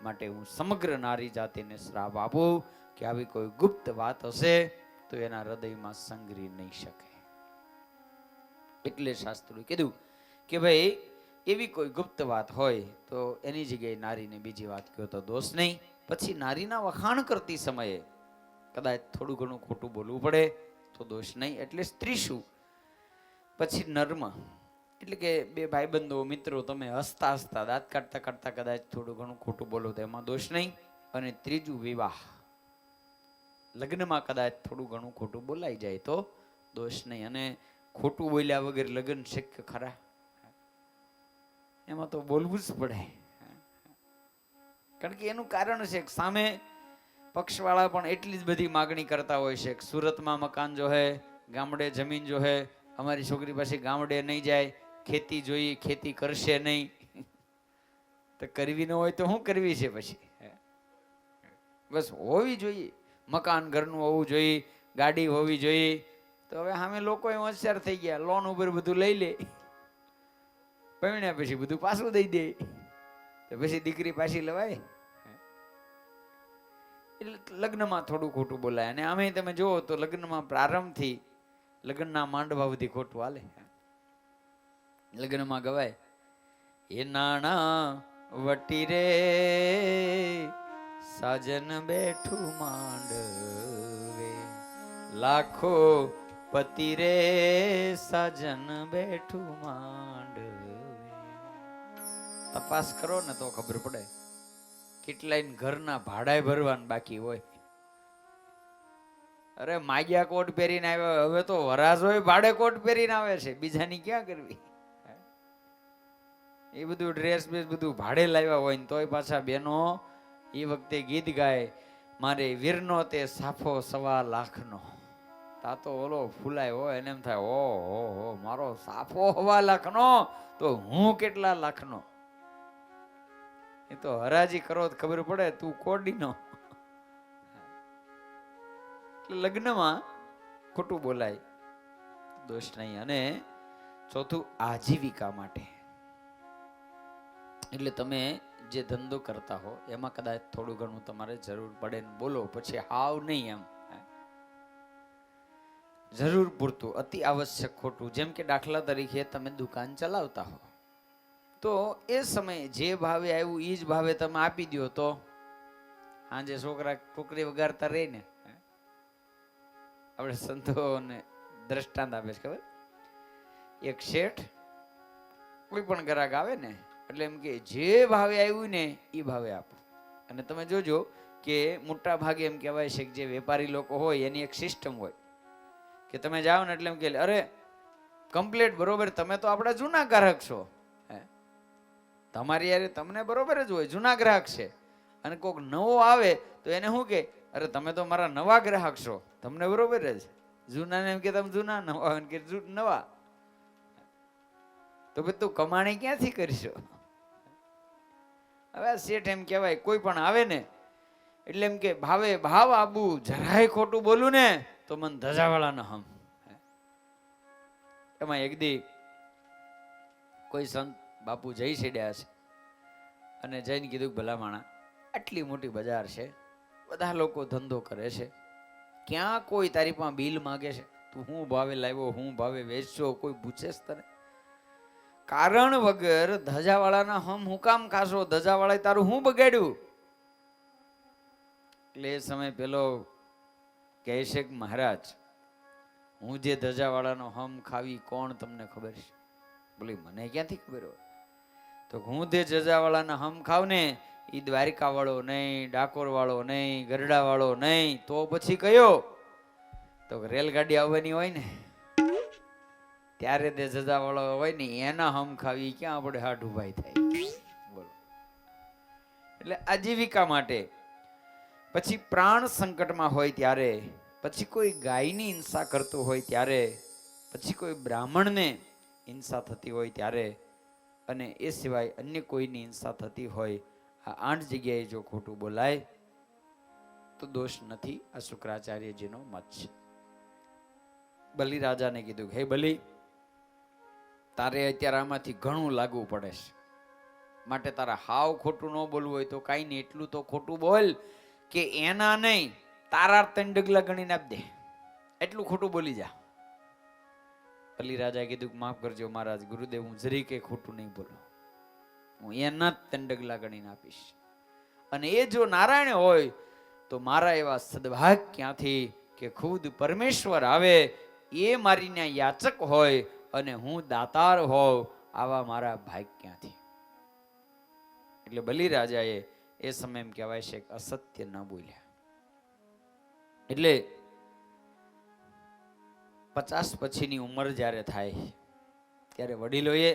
[SPEAKER 1] માટે હું સમગ્ર નારી જાતિને શ્રાપ આપું કે આવી કોઈ ગુપ્ત વાત હશે તો એના હૃદયમાં સંગ્રહી નહીં શકે. એટલે શાસ્ત્રોએ કીધું કે ભાઈ એવી કોઈ ગુપ્ત વાત હોય તો એની જગ્યાએ નારીને બીજી વાત કહો તો દોષ નહીં. પછી નારીના વખાણ કરતી સમયે કદાચ થોડું ઘણું ખોટું બોલવું પડે તો દોષ નહીં. એટલે સ્ત્રી શું, પછી નર્મ એટલે કે બે ભાઈબંધો મિત્રો તમે હસતા હસતા દાંત કાઢતા કાઢતા કદાચ થોડું ઘણું ખોટું બોલો તો એમાં દોષ નહીં. અને ત્રીજું વિવાહ, લગ્નમાં કદાચ થોડું ઘણું ખોટું બોલાઈ જાય તો દોષ નહીં. અને ખોટું બોલ્યા વગર લગ્ન શક્ય ખરા? એમાં તો બોલવું જ પડે. કારણ કે એનું કારણ છે કે સામે પક્ષવાળા પણ એટલી જ બધી માગણી કરતા હોય છે. સુરતમાં મકાન જોહે, ગામડે જમીન જોહે, અમારી છોકરી પાસે ગામડે નહીં જાય, ખેતી જોઈએ, ખેતી કરશે નહીં. તો કરવી ન હોય તો શું કરવી છે પછી? બસ હોવી જોઈએ, મકાન ઘરનું હોવું જોઈએ, ગાડી હોવી જોઈએ. તો હવે સામે લોકો હોશિયાર થઈ ગયા, લોન ઉપર બધું લઈ લે, પરણ્યા પછી બધું પાછું દઈ દે, તો પછી દીકરી પાછી લવાય? એટલે લગ્નમાં થોડું ખોટું બોલાય. અને આમે તમે જુઓ તો લગ્નમાં પ્રારંભથી લગ્નના માંડવા સુધી ખોટું હાલે. લગ્નમાં ગવાય એ નાણા વટી રે સાજન બેઠું માંડવે, લાખો પતિ રે સાજન બેઠું માંડવે. તપાસ કરો ને તો ખબર પડે કેટલાય ઘરના ભાડા ભરવાના બાકી હોય. અરે માગ્યા કોટ પહેરીને આવ્યા, હવે તો વરાજ હોય ભાડે કોટ પહેરીને આવે છે, બીજાની ક્યાં કરવી? એ બધું ડ્રેસ બેસ બધું ભાડે લાવ્યા હોય ને તોય પાછા બેનો એ વખતે ગીત ગાય, મારે વીરનો તે સાફો 1.25 લાખનો. તા તો ઓલો ફૂલાય હોય એને એમ થાય ઓહો મારો સાફો 1.25 લાખનો તો હું કેટલા લાખનો. એ તો હરાજી કરો તો ખબર પડે તું કોડીનો. લગ્નમાં ખોટું બોલાય, દોષ નહીં. અને ચોથું આજીવિકા માટે, એટલે તમે જે ધંધો કરતા હો એમાં કદાચ થોડું ઘણું તમારે જરૂર પડે ને બોલો, પછી હાવ નહીં, એમ જરૂર પૂરતું અતિ આવશ્યક ખોટું. જેમ કે દાખલા તરીકે તમે દુકાન ચલાવતા હો તો એ સમયે જે ભાવે આવ્યું એ જ ભાવે તમે આપી દો તો સાંજે છોકરા ટોકરી વગાડતા રહી ને આપણે સંતો ને દ્રષ્ટાંત આપે છે ખબર? એક શેઠ કોઈ પણ ગ્રાહક આવે ને એટલે એમ કે જે ભાવે આવ્યું ને એ ભાવે આપો. અને તમે જોજો કે મોટા ભાગે એમ કહેવાય છે કે જે વેપારી લોકો હોય એની એક સિસ્ટમ હોય કે તમે જાઓ ને એટલે એમ કે અરે કમ્પ્લીટ બરોબર, તમે તો આપણા જૂના ગ્રાહક છો, તમારી યાર તમને બરોબર જ હોય, જૂના ગ્રાહક છે. અને કોઈક નવો આવે તો એને શું કે અરે તમે તો મારા નવા ગ્રાહક છો, તમને બરોબર જ. જૂના ને એમ કે તમે જૂના, નવા એમ કે નવા. તો ભાઈ તું કમાણી ક્યાંથી કરશો? હવે શેઠ એમ કહેવાય કોઈ પણ આવે ને એટલે એમ કે ભાવે ભાવ આબુ, જરાય ખોટું બોલું ને તો મન ધજાવાળા ન હમ. એમાં એક દી કોઈ સંત બાપુ જઈ છેડ્યા છે અને જઈને કીધું કે ભલા માણા, આટલી મોટી બજાર છે, બધા લોકો ધંધો કરે છે, ક્યાં કોઈ તારી પાસે બિલ માગે છે? તું હું ભાવે લાવ્યો, હું ભાવે વેચશો, કોઈ પૂછે છે તને? કારણ વગર ધજાવાળાના હમ હું કામ ખાશો? ધજાવાળાએ તારું હું બગાડ્યું? એટલે એ સમય પેલો કહે છે કે મહારાજ, હું જે ધજાવાળાનો હમ ખાવી કોણ તમને ખબર છે? બોલી મને ક્યાંથી ખબર હોય? તો હું જે ધજાવાળાના હમ ખાવ ને એ દ્વારિકા વાળો નહીં, ડાકોર વાળો નહીં, ગરડા વાળો નહીં, તો પછી કયો? તો રેલગાડી આવવાની હોય ને ત્યારે તે ધજાવાળો હોય ને એના હમ ખાવી ક્યાં આપણે હાથ ઉભાઈ થાય? બોલો. એટલે આજીવિકા માટે, પછી પ્રાણ સંકટમાં હોય ત્યારે, પછી કોઈ ગાયની હિંસા કરતું હોય ત્યારે, પછી કોઈ બ્રાહ્મણને હિંસા થતી હોય ત્યારે, અને એ સિવાય અન્ય કોઈની હિંસા થતી હોય, આ 8 જગ્યાએ જો ખોટું બોલાય તો દોષ નથી. આ શુક્રાચાર્યજીનો મત છે. બલિ રાજાને કીધું, હે બલિ, તારે અત્યારે આમાંથી ઘણું લાગવું પડે છે, માટે તારા હાવ ખોટું ન બોલવું હોય તો કાંઈ નહીં, એટલું તો ખોટું બોલ કે એના નહીં તારા 3 ડગલા ગણીને આપી દે, એટલું ખોટું બોલી જા. બલિ રાજાએ કીધું કે માફ કરજો મહારાજ, ગુરુદેવ હું જરી કે ખોટું નહીં બોલું, હું એના 3 ડગલા ગણીને આપીશ. અને એ જો નારાયણ હોય તો મારા એવા સદભાગ ક્યાંથી કે ખુદ પરમેશ્વર આવે, એ મારી ત્યાં યાચક હોય અને હું દાતાર હોઉં, આવા મારા ભાગ ક્યાંથી? એટલે બલિ રાજાએ એ સમય એમ કહેવાય છે કે અસત્ય ન બોલ્યા. એટલે 50 પછીની ઉંમર જ્યારે થાય ત્યારે વડીલોએ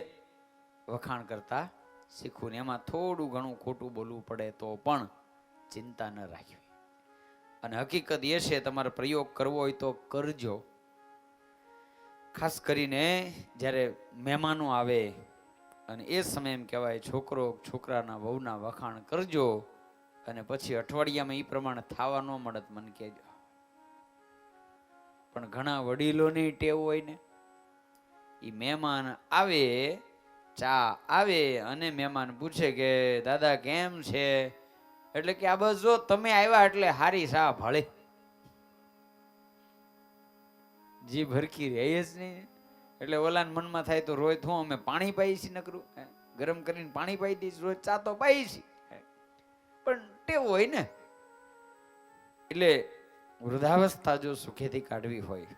[SPEAKER 1] વખાણ કરતા શીખવું, એમાં થોડું ઘણું ખોટું બોલવું પડે તો પણ ચિંતા ન રાખવી. અને હકીકત એ છે તમારે પ્રયોગ કરવો હોય તો કરજો. ખાસ કરીને જ્યારે મહેમાનો આવે અને એ સમય એમ કહેવાય છોકરો છોકરાના વહુના વખાણ કરજો, અને પછી અઠવાડિયામાં એ પ્રમાણે થવા ન મળે મને કહેજો. પણ ઘણા વડીલોની ટેવ હોય ને, એ મહેમાન આવે, ચા આવે અને મહેમાન પૂછે કે દાદા કેમ છે, એટલે કે આ બસ જો તમે આવ્યા એટલે હારી ચા ભળે. જી ભરખી રહે જ નહીં. એટલે ઓલાને મનમાં થાય તો રોજ હું અમે પાણી પાઈ છીએ, નકરું ગરમ કરીને પાણી પાઈ દઈશ, રોજ ચા તો પાઈ છીએ, પણ ટેવ હોય ને. એટલે વૃદ્ધાવસ્થા જો સુખેથી કાઢવી હોય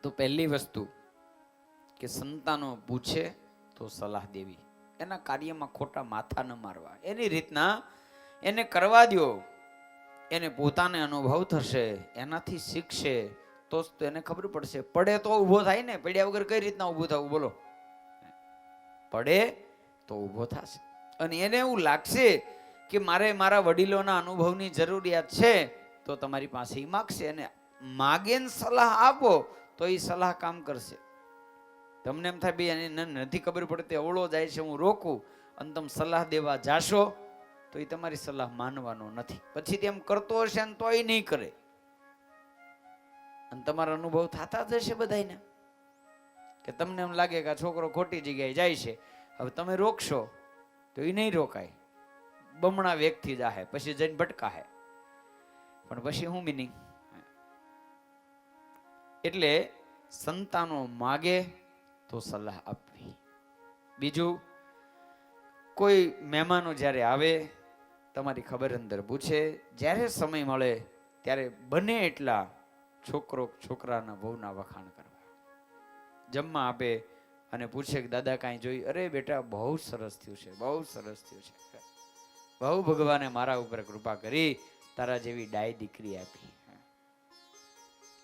[SPEAKER 1] તો પહેલી વસ્તુ કે સંતાનો પૂછે તો સલાહ દેવી, એના કાર્યમાં ખોટા માથા ન મારવા, એની રીતના એને કરવા દો, એને પોતાને અનુભવ થશે, એનાથી શીખશે તો જ એને ખબર પડશે. પડે તો ઊભો થાય ને, પડ્યા વગર કઈ રીતના ઊભું થવું બોલો? પડે તો ઊભો થશે. અને એને એવું લાગશે કે મારે મારા વડીલોના અનુભવની જરૂરિયાત છે તો તમારી પાસે એ માગશે, અને માગે ને સલાહ આપો તો એ સલાહ કામ કરશે. તમને એમ થાય ભાઈ એને નથી ખબર પડતી, અવળો જાય છે, હું રોકું, અને તમે સલાહ દેવા જાશો તો એ તમારી સલાહ માનવાનો નથી. પછી તેમ કરતો હશે ને તોય નહીં કરે, અને તમારા અનુભવ થતા જ હશે બધાને કે તમને એમ લાગે કે આ છોકરો ખોટી જગ્યાએ જાય છે, હવે તમે રોકશો તો એ નહીં રોકાય, બમણા વેગથી જાહે, પછી જઈને ભટકાહે. પણ પછી હું મિનિંગ? એટલે સંતાનો માગે તો સલાહ આપવી. બીજું, કોઈ મહેમાનો જ્યારે આવે તમારી ખબર અંદર પૂછે, જ્યારે સમય મળે ત્યારે બને એટલા છોકરો છોકરાના વહુના વખાણ કરવા. જમવા આપે અને પૂછે કે દાદા કાંઈ જોઈ? અરે બેટા બહુ સરસ થયું છે, બહુ સરસ થયું છે, બહુ ભગવાને મારા ઉપર કૃપા કરી, તારા જેવી ડાય દીકરી આપી,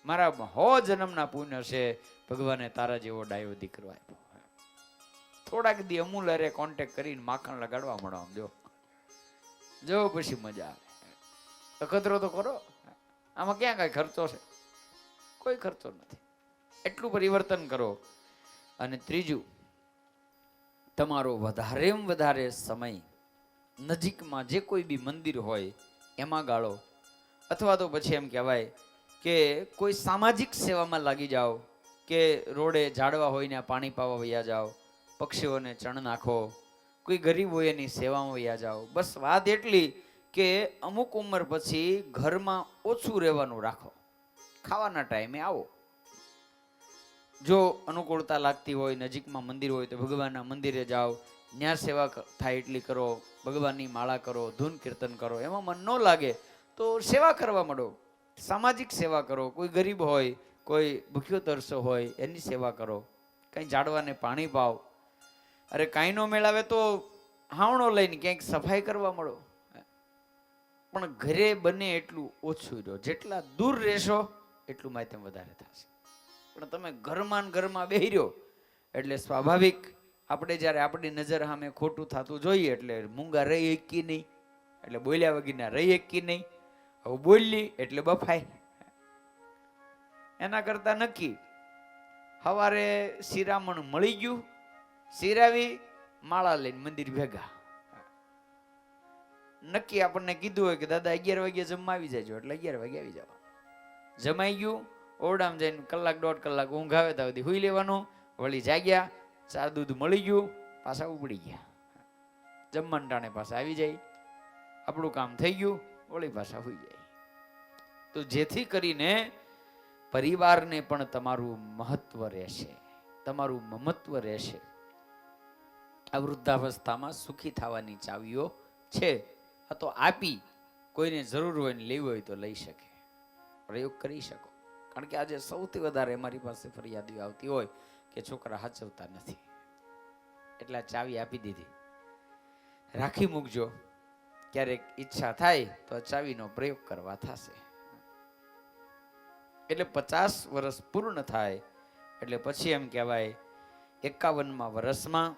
[SPEAKER 1] મારા 100 જન્મના પુણ્ય છે, ભગવાને તારા જેવો ડાયો દીકરો આપ્યો. થોડાક દી અમૂલ અરે કોન્ટેક્ટ કરીને માખણ લગાડવા મળો, આમ જો પછી મજા આવે. અખતરો તો કરો, આમાં ક્યાં કઈ ખર્ચો છે? કોઈ ખર્ચો નથી. એટલું પરિવર્તન કરો. અને ત્રીજું, તમારો વધારેમાં વધારે સમય નજીકમાં જે કોઈ બી મંદિર હોય એમાં ગાળો, અથવા તો પછી એમ કહેવાય કે કોઈ સામાજિક સેવામાં લાગી જાઓ, કે રોડે ઝાડવા હોય ને પાણી પાવા વયા જાઓ, પક્ષીઓને ચણ નાખો, કોઈ ગરીબ હોય એની સેવામાં વયા જાઓ. બસ વાત એટલી કે અમુક ઉંમર પછી ઘરમાં ઓછું રહેવાનું રાખો, ખાવાના ટાઈમે આવો. જો અનુકૂળતા લાગતી હોય, નજીકમાં મંદિર હોય તો ભગવાનના મંદિરે જાઓ, ન્યા સેવા થાય એટલી કરો, ભગવાનની માળા કરો, ધૂન કીર્તન કરો. એમાં મન ન લાગે તો સેવા કરવા માંડો, સામાજિક સેવા કરો. કોઈ ગરીબ હોય, કોઈ ભૂખ્યો તરસો હોય એની સેવા કરો, કંઈ ઝાડવાને પાણી પાવ. અરે કાંઈ નો મેળાવે તો હાવણો લઈને ક્યાંક સફાઈ કરવા માંડો. પણ ઘરે બને એટલું ઓછું રહો. જેટલા દૂર રહેશો એટલું માધ્યમ વધારે થશે. પણ તમે ઘરમાં ને ઘરમાં બેહી રહ્યો એટલે સ્વાભાવિક આપણે જ્યારે આપણી નજર સામે ખોટું થતું જોઈએ એટલે મૂંગા રહી એકી નહીં, એટલે બોલ્યા વગરના રહી એકી નહીં. હવે બોલી એટલે બફાય. એના કરતા નક્કી સવારે શિરામણ મળી ગયું, શિરાવી માળા લઈને મંદિર ભેગા. નક્કી આપણને કીધું હોય કે દાદા 11 વાગે જમવા આવી જાજો, એટલે 11 વાગે આવી જાવ. જમાઈ ગયું, ઓરડામાં જઈને કલાક 1.5 કલાક ઊંઘ આવે તો સુધી હુઈ લેવાનું. વળી જાગ્યા, ચા દૂધ મળી ગયું, પાછા ઉપડી ગયા. જમવાના ટાણે પાછા આવી જાય, આપણું કામ થઈ ગયું, વળી પાછા હુઈ જાય. તો જેથી કરીને પરિવારને પણ તમારું મહત્વ રહેશે, તમારું મમત્વ રહેશે. આ વૃદ્ધાવસ્થામાં સુખી થવાની ચાવીઓ છે. આ તો આપી, કોઈને જરૂર હોય ને લેવી હોય તો લઈ શકે, પ્રયોગ કરી શકો. કારણ કે આજે સૌથી વધારે અમારી પાસે ફરિયાદીઓ આવતી હોય કે છોકરા હાચવતા નથી, એટલે આ ચાવી આપી દીધી, રાખી મૂકજો. ક્યારેક ઈચ્છા થાય તો આ ચાવીનો પ્રયોગ કરવા થશે. એટલે 50 વર્ષ પૂર્ણ થાય એટલે પછી એમ કહેવાય 51મા વર્ષમાં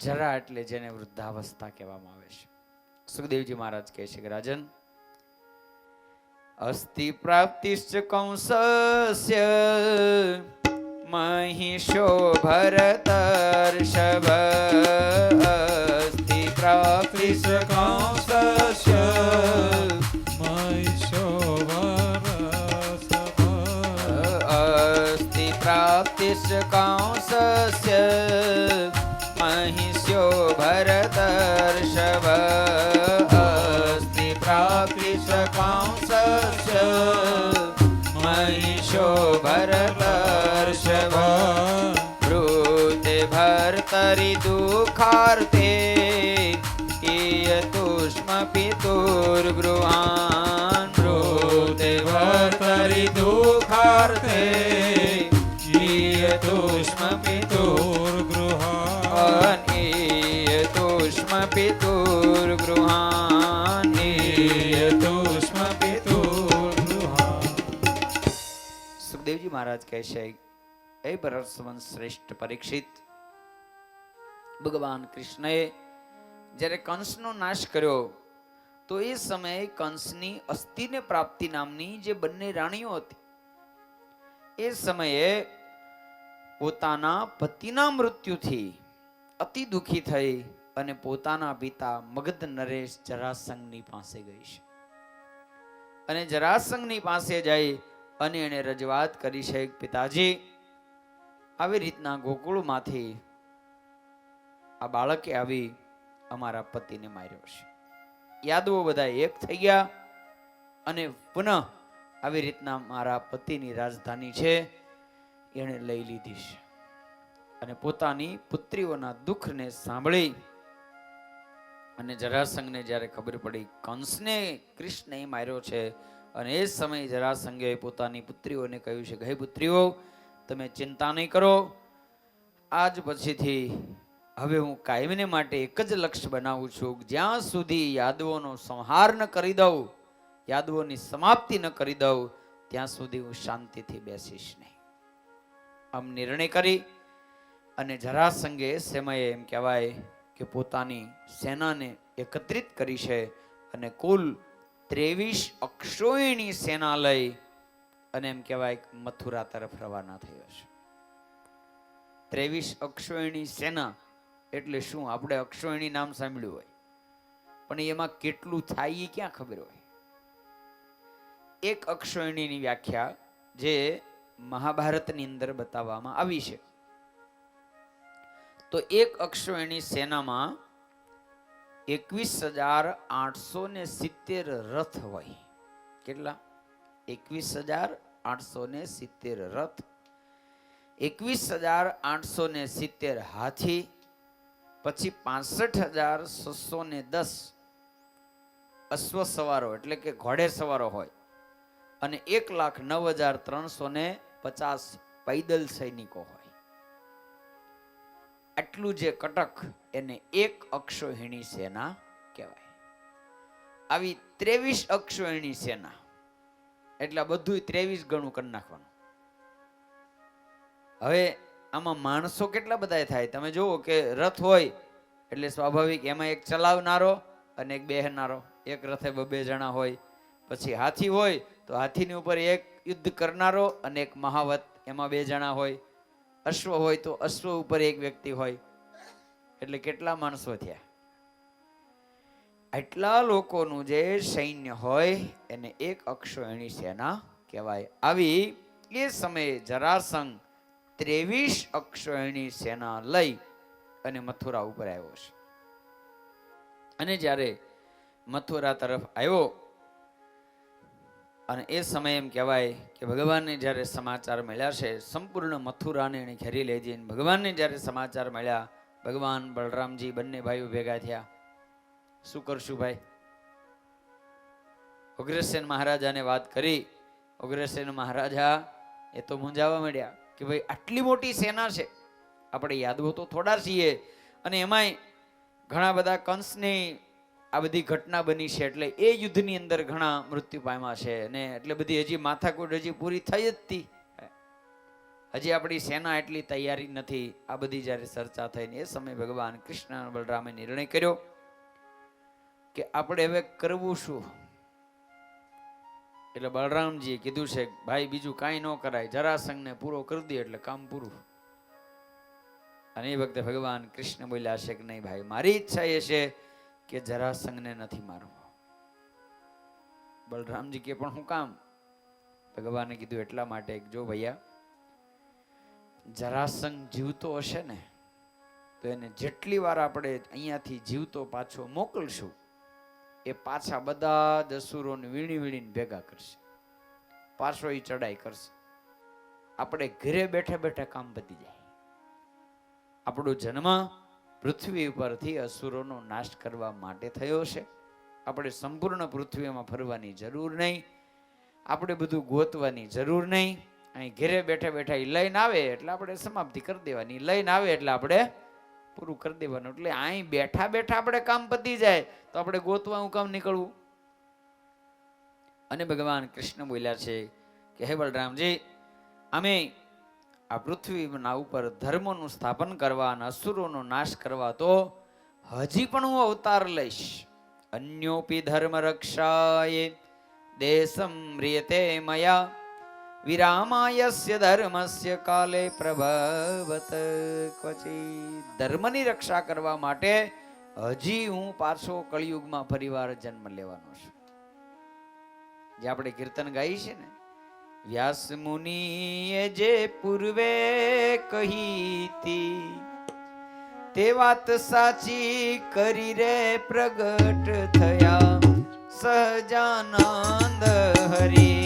[SPEAKER 1] જરા, એટલે જેને વૃદ્ધાવસ્થા કહેવામાં આવે છે. સુખદેવજી મહારાજ કહે છે કે રાજન, અસ્તિ પ્રાપ્તિશ્ચ કંસસ્ય મહિષો ભરતર્ષભ. અસ્તિ પ્રાપ્તિશ્ચ કંસસ્ય
[SPEAKER 2] મહિષો ભરતર્ષભ.
[SPEAKER 1] અસ્તિ પ્રાપ્તિશ્ચ કંસસ્ય महिष्यो भरतर्षभ. अस्ति प्राप्तिश्च कंसस्य महिषो भरतर्षभ. ब्रूते भर्तरि दुःखार्ते ईयतुष्म पितुर्गृहान्. ब्रूते भर्तरि दुःखार्ते ईयतुष्म पितुर्गृहान्. ईयतुष्म पितुर्गृहान्. ईयतुष्म पितुर्गृहान्. સુખદેવજી મહારાજ કહે છે, એ ભરતવંશ શ્રેષ્ઠ પરીક્ષિત, ભગવાન કૃષ્ણએ જ્યારે કંસનો નાશ કર્યો તો એ સમયે કંસની અસ્થિને પ્રાપ્તિ નામની જે બંને રાણીઓ હતી, એ સમયે પોતાના પતિના મૃત્યુથી અતિ દુઃખી થઈ અને પોતાના પિતા મગધ નરેશ જરાસંઘની પાસે ગઈ છે. અને જરાસંઘની પાસે જઈ અને એને રજૂઆત કરી છે, પિતાજી આવી રીતના ગોકુળમાંથી આ બાળકે આવી અમારા પતિને માર્યો છે. યાદવો બધા એક થઈ ગયા અને પુનઃ આવી રીતના મારા પતિની રાજધાની છે એને લઈ લીધી છે. અને પોતાની પુત્રીઓના દુઃખને સાંભળી અને જરાસંઘને જ્યારે ખબર પડી કંસને કૃષ્ણએ માર્યો છે અને એ સમયે જરાસંઘે પોતાની પુત્રીઓને કહ્યું છે કે હે પુત્રીઓ, તમે ચિંતા નહીં કરો. આજ પછીથી હવે હું કાયમને માટે એક જ લક્ષ્ય બનાવું છું, જ્યાં સુધી યાદવોનો સંહાર ન કરી દઉં, યાદવોની સમાપ્તિ ન કરી દઉં, ત્યાં સુધી હું શાંતિથી બેસીશ નહીં. આમ નિર્ણય કરી અને જરાસંઘે એ સમયે એમ કહેવાય કે પોતાની સેનાને એકત્રિત કરી છે અને કુલ 23 અક્ષોહિણી સેના લઈ અને એમ કહેવાય મથુરા તરફ રવાના થયો છે. 23 અક્ષોહિણી સેના એટલે શું? આપણે અક્ષોહિણી નામ સાંભળ્યું હોય, પણ એમાં કેટલું થાય એ ક્યાં ખબર હોય. એક અક્ષોહિણીની વ્યાખ્યા જે મહાભારતની અંદર બતાવવામાં આવી છે, તો એક અક્ષોહિણી સેનામાં 21,870 રથ હોય. કેટલા? 21,870 રથ, 21,870 હાથી, પછી 65,610 અશ્વ સવારો એટલે કે ઘોડે સવારો હોય, અને 1,09,350 પૈદલ સૈનિકો હોય. આટલું જે કટક એને એક અક્ષોહિણી સેના કહેવાય. આવી 23 અક્ષોહિણી સેના એટલે બધું 23 ગણું કરી નાખવાનું. હવે આમાં માણસો કેટલા બધા થાય તમે જુઓ કે રથ હોય એટલે સ્વાભાવિક એમાં એક ચલાવનારો અને એક બેહનારો, એક રથે 2 જણા હોય. પછી હાથી હોય તો હાથીની ઉપર એક યુદ્ધ કરનારો અને એક મહાવત, એમાં 2 જણા હોય. અશ્વ હોય તો અશ્વ ઉપર એક વ્યક્તિ હોય. એટલે કેટલા માણસો થયા? આટલા લોકોનું જે સૈન્ય હોય એને એક અક્ષોહિણી સેના કહેવાય. આવી એ સમયે જરાસંઘ 23 અક્ષોહિણી સેના લઈ અને મથુરા ઉપર આવ્યો છે. અને જ્યારે મથુરા તરફ આવ્યો અને એ સમયે એમ કહેવાય કે ભગવાનને જ્યારે સમાચાર મળ્યા છે, સંપૂર્ણ મથુરાને એને ઘેરી લીધી. ભગવાનને જ્યારે સમાચાર મળ્યા, ભગવાન બલરામજી બંને ભાઈઓ ભેગા થયા. શું કરશું ભાઈ? ઉગ્રસેન મહારાજાને વાત કરી. ઉગ્રસેન મહારાજા એ તો મૂંઝાવા માંડ્યા કે ભાઈ આટલી મોટી સેના છે, આપણે યાદવો તો થોડા છીએ, અને એમાંય ઘણા બધા કંસની આ બધી ઘટના બની છે, એટલે એ યુદ્ધની અંદર ઘણા મૃત્યુ પામ્યા છે, અને એટલે બધી હજી માથાકૂટ હજી પૂરી થઈ જ હતી. હજી આપણી સેના એટલી તૈયારી નથી. આ બધી જ્યારે ચર્ચા થઈને એ સમયે ભગવાન કૃષ્ણ અને બલરામે નિર્ણય કર્યો કે આપણે હવે કરવું શું? એટલે બલરામજીએ કીધું છે ભાઈ બીજું કાંઈ ન કરાય, જરાસંઘને પૂરો કરી દે એટલે કામ પૂરું. અને એ વખતે ભગવાન કૃષ્ણ બોલ્યા છે કે નહીં ભાઈ, મારી ઈચ્છા એ છે કે જરાસંઘને નથી મારવો. બલરામજી કે પણ હું કામ? ભગવાને કીધું એટલા માટે, જો ભૈયા જરાસંઘ જીવતો હશે ને તો એને જેટલી વાર આપણે અહીંયાથી જીવતો પાછો મોકલશું, એ પાછા બધા જ અસુરોને વીણી વીણીને ભેગા કરશે, પાછો એ ચડાઈ કરશે. આપણે ઘરે બેઠે બેઠે કામ પતી જાય. આપણો જન્મ પૃથ્વી ઉપરથી અસુરોનો નાશ કરવા માટે થયો છે. આપણે સંપૂર્ણ પૃથ્વીમાં ફરવાની જરૂર નહીં, આપણે બધું ગોતવાની જરૂર નહીં. અહીં ઘરે બેઠા બેઠા એ લઈને આવે એટલે આપણે સમાપ્તિ કરી દેવાની, લઈને આવે એટલે આપણે પૂરું કરી દેવાનું. એટલે અહીં બેઠા બેઠા આપણે કામ પતી જાય તો આપણે ગોતવા હું કામ નીકળવું? અને ભગવાન કૃષ્ણ બોલ્યા છે કે હે બલરામજી, અમે આ પૃથ્વીના ઉપર ધર્મનું સ્થાપન કરવા અને અસુરોનો નાશ કરવા તો હજી પણ હું અવતાર લઈશ. અન્યોપી ધર્મ રક્ષાય દેશમ મ્રિયતે મયા વિરામાયસ્ય ધર્મસ્ય કાલે પ્રભવત ક્વચિત. ધર્મની રક્ષા કરવા માટે હજી હું પાછો કળિયુગમાં ફરીવાર જન્મ લેવાનો છું. જે આપણે કીર્તન ગાઈ છે ને, વ્યાસ મુનિએ જે પૂર્વે કહીતી તે વાત સાચી કરી રે પ્રગટ થયા સહજાનંદ હરી.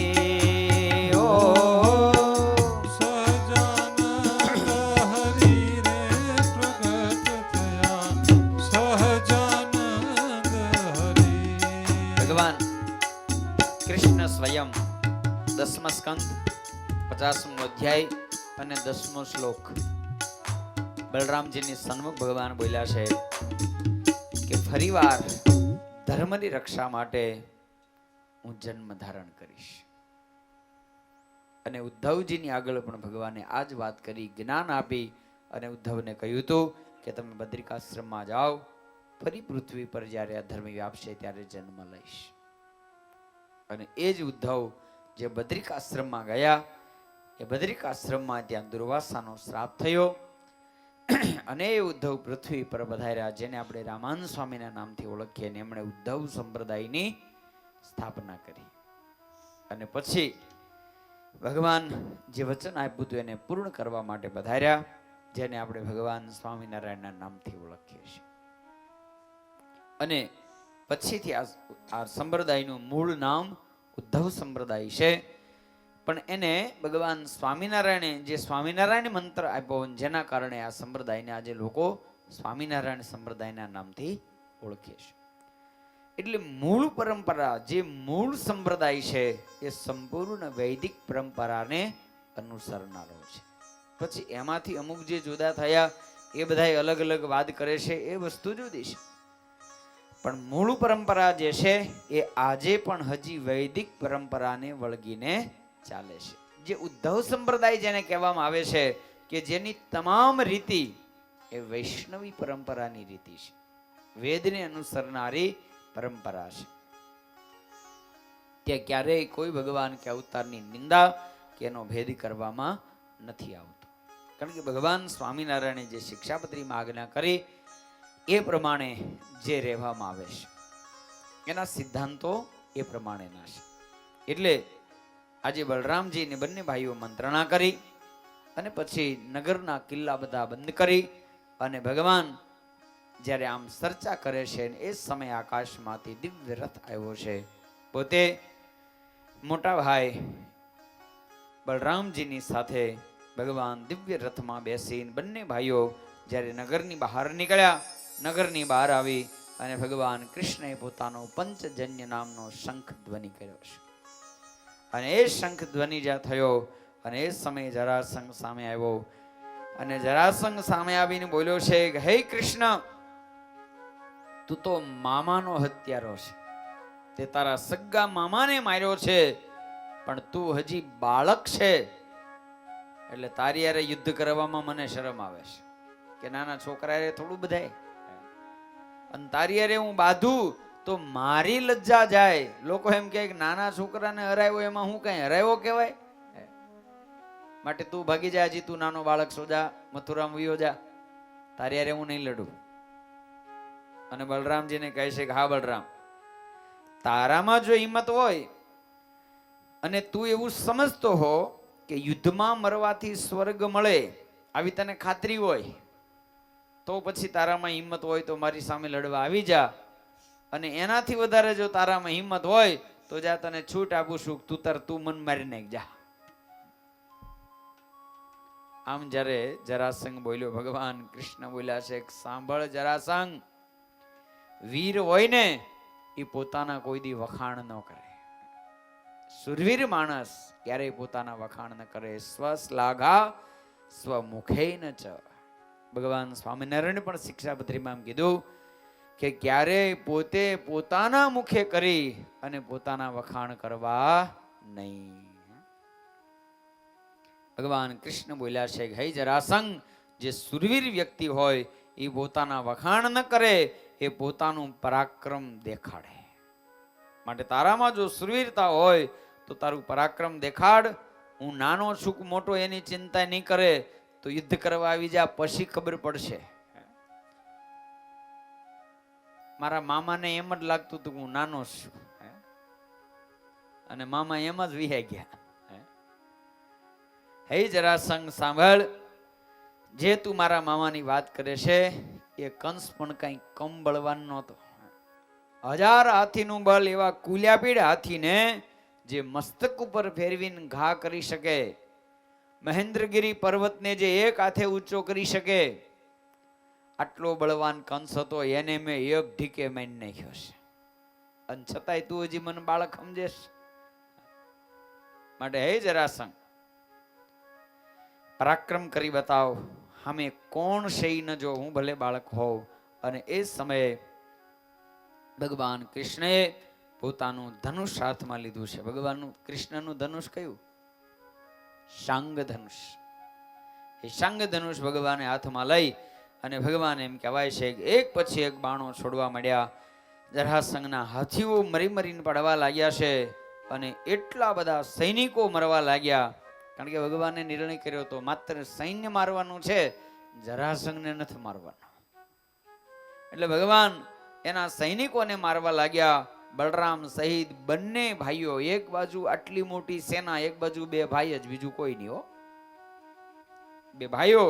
[SPEAKER 1] ભગવાન કૃષ્ણ સ્વયં સ્કંદ 50મો અધ્યાય અને 10મો શ્લોક. બલરામજીની સન્મુખ ભગવાન બોલ્યા છે કે ફરીવાર ધર્મની રક્ષા માટે હું જન્મ ધારણ કરીશ. અને ઉદ્ધવજીની આગળ પણ ભગવાને આ જ વાત કરી, જ્ઞાન આપી અને ઉદ્ધવને કહ્યું હતું કે તમે બદ્રિકાશ્રમમાં જાઓ, ફરી પૃથ્વી પર જ્યારે આ ધર્મ વ્યાપશે ત્યારે જન્મ લઈશ. અને એ જ ઉદ્ધવ જે બદ્રિકાશ્રમમાં ગયા, એ બદ્રિકાશ્રમમાં ત્યાં દુર્વાસાનો શ્રાપ થયો અને એ ઉદ્ધવ પૃથ્વી પર પધાર્યા, જેને આપણે રામાનંદ સ્વામીના નામથી ઓળખીએ. અને એમણે ઉદ્ધવ સંપ્રદાયની સ્થાપના કરી. અને પછી ભગવાન જે વચન આપ્યું હતું એને પૂર્ણ કરવા માટે પધાર્યા, જેને આપણે ભગવાન સ્વામિનારાયણના નામથી ઓળખીએ છીએ. અને પછીથી આ સંપ્રદાયનું મૂળ નામ ઉદ્ધવ સંપ્રદાય છે. પણ એને ભગવાન સ્વામિનારાયણે જે સ્વામિનારાયણ મંત્ર આપ્યો, જેના કારણે આ સંપ્રદાયને આજે લોકો સ્વામિનારાયણ સંપ્રદાયના નામથી ઓળખે છે. એટલે મૂળ પરંપરા, જે મૂળ સંપ્રદાય છે, એ સંપૂર્ણ વૈદિક પરંપરાને અનુસરનારો છે. પછી એમાંથી અમુક જે જુદા થયા એ બધા અલગ અલગ વાત કરે છે, એ વસ્તુ જુદી છે. પણ મૂળ પરંપરા જે છે એ આજે પણ હજી વૈદિક પરંપરાને વળગીને ચાલે છે. જે ઉદ્ધવ સંપ્રદાય જેને કહેવામાં આવે છે કે જેની તમામ રીતિ એ વૈષ્ણવી પરંપરાની રીતિ છે, વેદને અનુસરનારી પરંપરા છે. ત્યાં ક્યારેય કોઈ ભગવાન કે અવતારની નિંદા કે એનો ભેદ કરવામાં નથી આવતો. કારણ કે ભગવાન સ્વામિનારાયણે જે શિક્ષાપત્રીમાં આજ્ઞા કરી એ પ્રમાણે જે રહેવામાં આવે છે, એના સિદ્ધાંતો એ પ્રમાણેના છે. એટલે આજે બલરામજીને બંને ભાઈઓ મંત્રણા કરી અને પછી નગરના કિલ્લા બધા બંધ કરી અને ભગવાન જ્યારે આમ ચર્ચા કરે છે, એ સમયે આકાશમાંથી દિવ્ય રથ આવ્યો છે. પોતે મોટા ભાઈ બલરામજીની સાથે ભગવાન દિવ્ય રથમાં બેસીને બંને ભાઈઓ જ્યારે નગરની બહાર નીકળ્યા, નગરની બહાર આવી અને ભગવાન કૃષ્ણએ પોતાનો પંચજન્ય નામનો શંખ ધ્વનિ કર્યો છે. અને એ શંખ ધ્વનિ જ્યાં થયો અને એ સમયે જરાસંઘ સામે આવ્યો અને જરાસંઘ સામે આવીને બોલ્યો છે કે હે કૃષ્ણ, તું તો મામાનો હત્યારો છે, તે તારા સગા મામાને માર્યો છે, પણ તું હજી બાળક છે, એટલે તારી યારે યુદ્ધ કરવામાં મને શરમ આવે છે કે નાના છોકરા યારે થોડું બધાય, અને તારી યારે હું બાંધું તો મારી લજ્જા જાય. લોકો એમ કહે કે નાના છોકરાને હરાવ્યો એમાં હું કઈ હરાવ્યો કહેવાય? માટે તું ભાગી જા, હજી તું નાનો બાળક સોજા, મથુરામાં વયો જા, તારી યારે હું નહીં લડું. અને બલરામજીને કહે છે કે હા બલરામ, તારામાં જો હિંમત હોય અને તું એવું સમજતો હો કે યુદ્ધમાં મરવાથી સ્વર્ગ મળે આવી તને ખાતરી હોય, તો પછી તારામાં હિંમત હોય તો મારી સામે લડવા આવી જા. અને એનાથી વધારે જો તારામાં હિંમત હોય તો જા, તને છૂટ આપું છું, તું મન મારી નાખ જા. આમ જ્યારે જરાસંઘ બોલ્યો, ભગવાન કૃષ્ણ બોલ્યા છે સાંભળ જરાસંઘ, વીર હોય ને એ પોતાના કોઈ દી વખાણ ન કરે. સુરવીર માણસ ક્યારેય પોતાના વખાણ ન કરે. સ્વશ્લાઘા સ્વમુખેન ચ. ભગવાન સ્વામિનારાયણ પણ શિક્ષાપત્રીમાં એમ કીધું કે ક્યારેય પોતે પોતાના મુખે કરી અને પોતાના વખાણ કરવા નહીં. ભગવાન કૃષ્ણ બોલ્યા છે કે હે જરાસંઘ, જે સુરવીર વ્યક્તિ હોય એ પોતાના વખાણ ન કરે, એ પોતાનું પરાક્રમ દેખાડે. માટે તારામાં જો સુરવીરતા હોય તો તારું પરાક્રમ દેખાડ. હું નાનો છું કે મોટો એની ચિંતા નહીં કરે, તો યુદ્ધ કરવા આવી જા, પછી ખબર પડશે. મારા મામાને એમ જ લાગતું હતું કે હું નાનો છું, અને મામા એમ જ વિહાઈ ગયા. હે જરાસંઘ સાંભળ, જે તું મારા મામાની વાત કરે છે એ કંસ પણ કઈ કમ બળવાન નહોતો. 1000 હાથીનું બળ એવા કુલ્યાપીડ હાથીને જે મસ્તક ઉપર ફેરવીને ઘા કરી શકે, મહેન્દ્રગીરી પર્વતને જે એક હાથે ઊંચો કરી શકે, આટલો બળવાન કંસ હતો. એને મેં એક ઢીકે મારી નાખ્યો છે, અને છતાંય તું હજી મને બાળક સમજેશ. માટે હે જરાસંઘ, પરાક્રમ કરી બતાવ, સામે કોણ શઈ ન જો, હું ભલે બાળક હોઉં. અને એ સમયે ભગવાન કૃષ્ણએ પોતાનું ધનુષ હાથમાં લીધું છે. ભગવાનનું કૃષ્ણનું ધનુષ કયું? શાંગ ધનુષ. એ શાંગ ધનુષ ભગવાને હાથમાં લઈ અને ભગવાન એમ કહેવાય છે કે એક પછી એક બાણો છોડવા માંડ્યા. જરાસંઘના હાથીઓ મરી મરીને પડવા લાગ્યા છે અને એટલા બધા સૈનિકો મરવા લાગ્યા. કારણ કે ભગવાને નિર્ણય કર્યો હતો માત્ર સૈન્ય મારવાનું છે, જરાસંઘને નથી મારવાનું. એટલે ભગવાન એના સૈનિકોને મારવા લાગ્યા. બલરામ સહિત બંને ભાઈઓ, એક બાજુ આટલી મોટી સેના, એક બાજુ બે ભાઈ જ, બીજું કોઈ નહીં હો. બે ભાઈઓ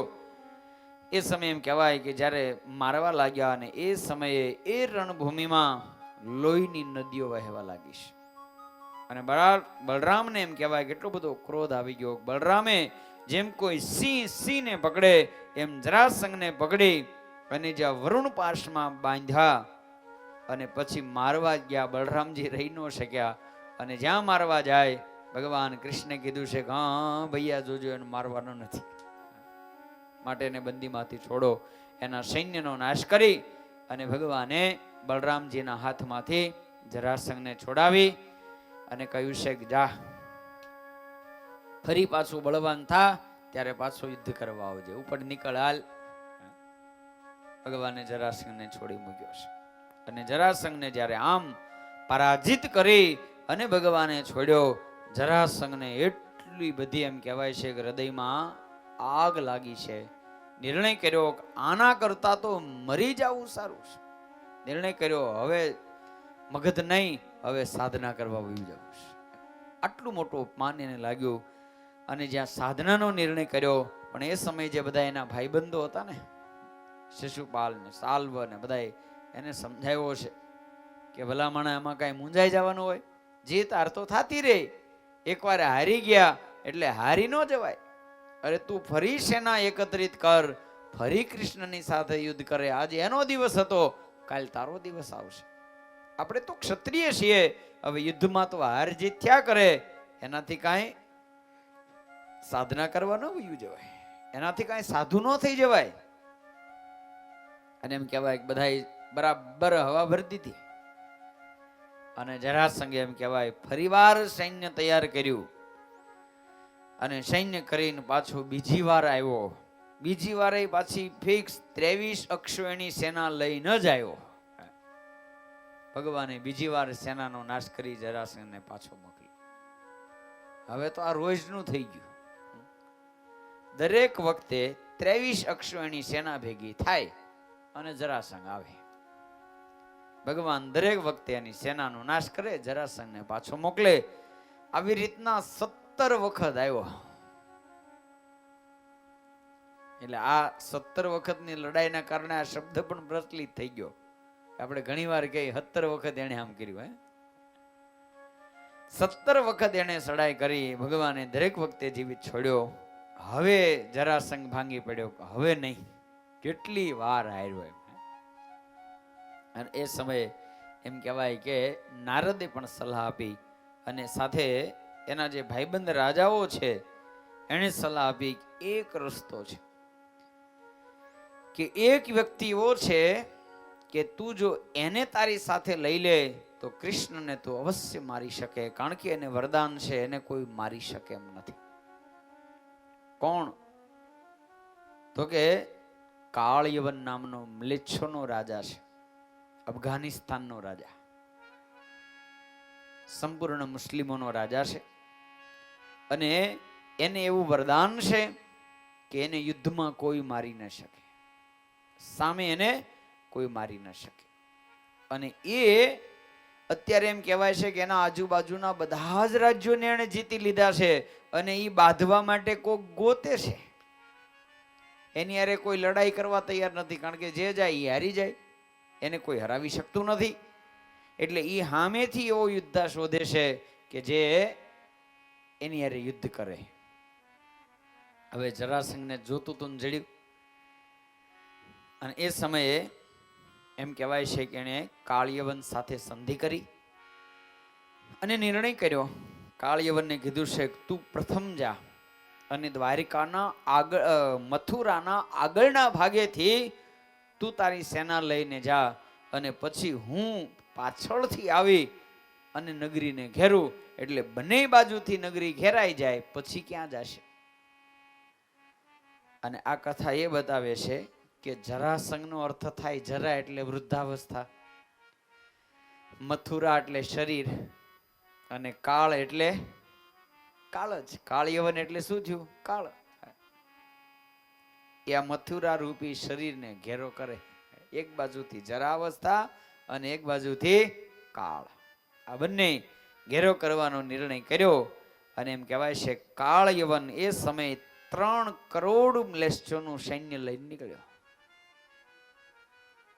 [SPEAKER 1] એ સમયે એમ કહેવાય કે જ્યારે મારવા લાગ્યા અને એ સમયે એ રણભૂમિમાં લોહીની નદીઓ વહેવા લાગી છે. અને બલરામને એમ કહેવાય કે એટલો બધો ક્રોધ આવી ગયો. બલરામે જેમ કોઈ સિંહને પકડે એમ જરાસંઘને પકડી અને જ્યાં વરુણ પાશમાં બાંધ્યા અને પછી મારવા ગયા. બલરામજી રહી ન શક્યા અને જ્યાં મારવા જાય ભગવાન કૃષ્ણે કીધું છે કે હા ભૈયા જોજો, એને મારવાનો નથી, માટે એને બંદીમાંથી છોડો. એના સૈન્યનો નાશ કરી અને ભગવાને બલરામજીના હાથમાંથી જરાસંઘને છોડાવી અને કહ્યું છે કે જા, ફરી પાછું બળવાન થા ત્યારે પાછું યુદ્ધ કરવા આવજે, ઉપર નીકળ હાલ. ભગવાને જરાસંઘને છોડી મૂક્યો છે. અને જરાસંઘને જ્યારે આમ પરાજિત કરી અને ભગવાને છોડ્યો, જરાસંઘને એટલી બધી એમ કહેવાય છે કે હૃદયમાં આગ લાગી છે. નિર્ણય કર્યો આના કરતા તો મરી જવું સારું છે. નિર્ણય કર્યો હવે મગધ નહીં, હવે સાધના કરવા વયું જવું છે. આટલું મોટું અપમાન એને લાગ્યું અને જ્યાં સાધનાનો નિર્ણય કર્યો, પણ એ સમયે જે બધા એના ભાઈબંધો હતા ને, શિશુપાલ ને સાલ્વ ને બધા, એને સમજાવ્યો છે કે ભલામણા એમાં કાંઈ મૂંઝાઈ જવાનું હોય, જીત હાર તો થતી રહે, એકવાર હારી ગયા એટલે હારી ન જવાય. અરે તું ફરી સેના એકત્રિત કર, ફરી કૃષ્ણની સાથે યુદ્ધ કરે. આજે એનો દિવસ હતો, કાલ તારો દિવસ આવશે. આપણે તો ક્ષત્રિય છીએ, હવે યુદ્ધમાં તો હાર જીત થયા કરે, એનાથી કાંઈ સાધના કરવા ન વયું જવાય, એનાથી કાંઈ સાધુ ન થઈ જવાય. અને એમ કહેવાય કે બધા બરાબર હવા ભરી દીધી અને જરાસંઘે એમ કહેવાય ફરીવાર સૈન્ય તૈયાર કર્યું અને સૈન્ય કરીને પાછો બીજી વાર આવ્યો. બીજી વાર પાછી ફિક્સ 23 અક્ષોહિણી સેના લઈને જ આવ્યો. ભગવાને બીજી વાર સેનાનો નાશ કરી જરાસંઘને પાછો મોકલ્યો. હવે તો આ રોજનું થઈ ગયું. દરેક વખતે 23 અક્ષોહિણી સેના ભેગી થાય અને જરાસંઘ આવે. ભગવાન દરેક વખતે એની સેનાનો નાશ કરે, જરાસંઘને પાછો મોકલે. આવી રીતના 17 વખત આવ્યો. એટલે આ 17 વખતની લડાઈના કારણે આ શબ્દ પણ પ્રચલિત થઈ ગયો. આપણે ઘણી વાર કહીએ 17 વખત એને આમ કર્યું. 17 વખત એને સડાઈ કરી. ભગવાને દરેક વખતે જીવિત છોડ્યો. હવે જરાસંઘ ભાંગી પડ્યો, હવે નહીં, કેટલી વાર હાર્યો એમ. અને એ સમયે એમ કહેવાય કે નારદે પણ સલાહ આપી અને સાથે એના જે ભાઈબંધ રાજાઓ છે એને સલાહ આપી એક રસ્તો છે કે એક વ્યક્તિઓ છે કે તું જો એને તારી સાથે લઈ લે તો કૃષ્ણને તું અવશ્ય મારી શકે, કારણ કે એને વરદાન છે, એને કોઈ મારી શકે એમ નથી. કોણ? તો કે કાળયવન નામનો મ્લેચ્છોનો રાજા છે, અફઘાનિસ્તાનનો રાજા, સંપૂર્ણ મુસ્લિમોનો રાજા છે. અને એને એવું વરદાન છે કે એને યુદ્ધમાં કોઈ મારી ન શકે, સામે એને કોઈ મારી ન શકે. અને એ અત્યારે એમ કહેવાય છે કે એના આજુબાજુના બધા જ રાજ્યોને એને જીતી લીધા છે અને એ બાંધવા માટે કોક ગોતે છે. એની હારે કોઈ લડાઈ કરવા તૈયાર નથી, કારણ કે જે જાય એ હારી જાય, એને કોઈ હરાવી શકતું નથી. એટલે એ સામેથી એવો યુદ્ધ શોધે છે કે જે એની હારે યુદ્ધ કરે. હવે જરાસંઘને જોતું તું જડ્યું અને એ સમયે એમ કહેવાય છે કે એણે કાળયવન સાથે સંધિ કરી અને નિર્ણય કર્યો કાળયવનને કીધું છે કે તું પ્રથમ જા અને દ્વારિકાના આગળ મથુરાના આગળના ભાગેથી તું તારી સેના લઈને જા અને પછી હું પાછળથી આવી અને નગરીને ઘેરું. એટલે બંને બાજુથી નગરી ઘેરાઈ જાય પછી ક્યાં જશે? અને આ કથા એ બતાવે છે કે જરાસંઘનો અર્થ થાય જરા એટલે વૃદ્ધાવસ્થા, મથુરા એટલે શરીર, અને કાળ એટલે કાળ જ. કાળયવન એટલે શું થયું? કાળ. એ આ મથુરા રૂપી શરીરને ઘેરો કરે. એક બાજુથી જરાવસ્થા અને એક બાજુથી કાળ, આ બંને ઘેરો કરવાનો નિર્ણય કર્યો. અને એમ કહેવાય છે કાળયવન એ સમયે 3 કરોડ મ્લેચ્છોનું સૈન્ય લઈને નીકળ્યો.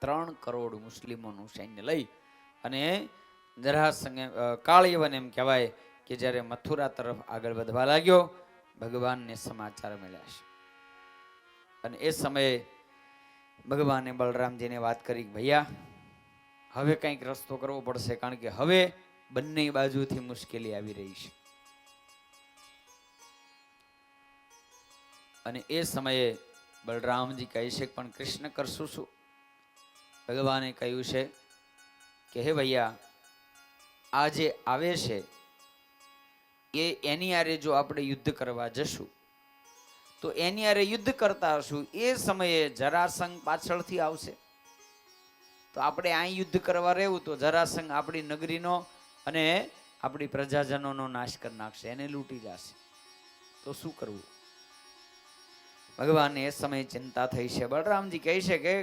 [SPEAKER 1] 3 કરોડ મુસ્લિમોનું સૈન્ય લઈ અને જરાસંઘ કાળયવન એમ કહેવાય કે જ્યારે મથુરા તરફ આગળ વધવા લાગ્યો, ભગવાનને સમાચાર મળ્યા છે. અને એ સમયે ભગવાને બલરામજીને વાત કરી, ભૈયા હવે કંઈક રસ્તો કરવો પડશે, કારણ કે હવે બંને બાજુથી મુશ્કેલી આવી રહી છે. અને એ સમયે બલરામજી કહે છે પણ કૃષ્ણ કરશું શું? ભગવાને કહ્યું છે કે હે ભૈયા, આ જે આવે છે એની આરે જો આપણે યુદ્ધ કરવા જશું તો એની આરે યુદ્ધ કરતા હશું એ સમયે જરાસંઘ પાછળથી આવશે. તો આપણે અહીં યુદ્ધ કરવા રહેવું તો જરાસંઘ આપણી નગરીનો અને આપણી પ્રજાજનોનો નાશ કરી નાખશે, એને લૂંટી જશે. તો શું કરવું? ભગવાનને એ સમયે ચિંતા થઈ છે. બલરામજી કહે છે કે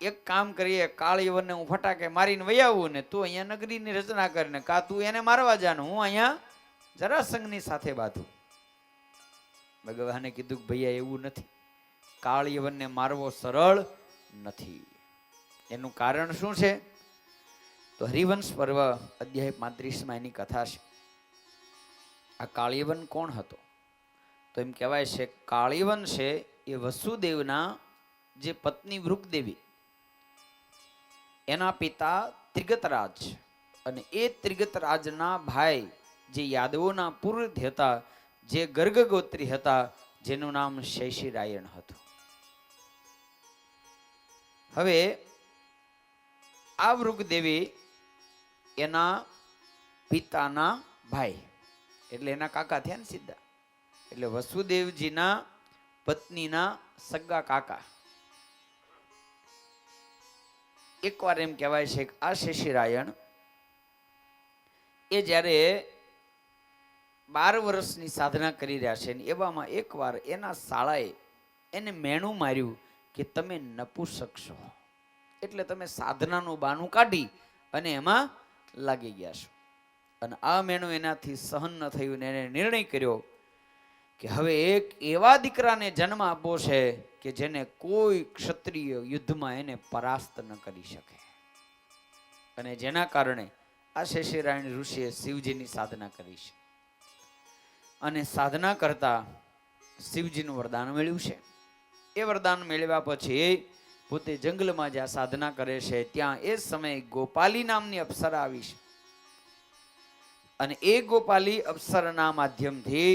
[SPEAKER 1] એક કામ કરીએ, કાળયવનને હું ફટાકે મારીને વહી આવું ને તું અહીંયા નગરીની રચના કરીને કા તું એને મારવા જાનું, હું અહીંયા જરાસંઘની સાથે બાંધું. ભગવાને કીધું કે ભૈયા એવું નથી, કાળયવનને મારવો સરળ નથી. એનું કારણ શું છે? તો હરિવંશ પર્વ અધ્યાય 35 એની કથા છે. આ કાળયવન કોણ હતો? તો એમ કહેવાય છે કાળયવન છે એ વસુદેવના જે પત્ની વૃકદેવી, એના પિતા ત્રિગતરાજ, અને એ ત્રિગતરાજના ભાઈ જે યાદવોના પુરોહિત હતા, જે ગર્ગગોત્રી હતા, જેનું નામ શૈશિરાયણ હતું. હવે આ વૃકદેવી એના પિતાના ભાઈ, એટલે એના કાકા થયા ને સીધા, એટલે વસુદેવજીના પત્નીના સગા કાકા. એકવાર એમ કહેવાય છે કે આ શૈશિરાયણ એ જ્યારે 12 વર્ષની સાધના કરી રહ્યા છે ને એવામાં એકવાર એના શાળાએ એને મેણું માર્યું કે તમે નપુંસક છો, એટલે તમે સાધનાનું બાનું કાઢી અને એમાં લાગી ગયા છો. અને આ મેણું એનાથી સહન ન થયું ને એને નિર્ણય કર્યો કે હવે એક એવા દીકરાને જન્મ આપવો છે કે જેને કોઈ ક્ષત્રિય યુદ્ધમાં એને પરાસ્ત ન કરી શકે. અને જેના કારણે આ શૈશિરાયણ ઋષિએ શિવજીની સાધના કરી છે. અને સાધના કરતા શિવજીનું વરદાન મળ્યું છે. એ વરદાન મેળવ્યા પછી પોતે જંગલમાં જ્યાં સાધના કરે છે ત્યાં એ સમયે ગોપાલી નામની અપ્સરા આવી છે. અને એ ગોપાલી અપ્સરાના માધ્યમથી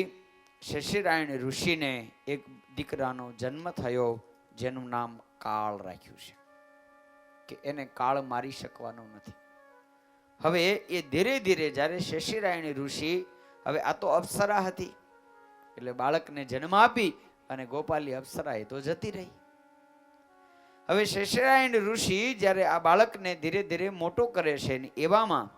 [SPEAKER 1] શૈશિરાયણ ઋષિને એક દીકરાનો જન્મ થયો, જેનું નામ કાળ રાખ્યું છે કે એને કાળ મારી શકવાનો નથી. હવે એ ધીરે ધીરે જ્યારે શૈશિરાયણ ઋષિ, હવે આ તો અપ્સરા હતી એટલે બાળકને જન્મ આપી અને ગોપાલી અપ્સરા એ તો જતી રહી. હવે શૈશિરાયણ ઋષિ જ્યારે આ બાળકને ધીરે ધીરે મોટો કરે છે ને એવામાં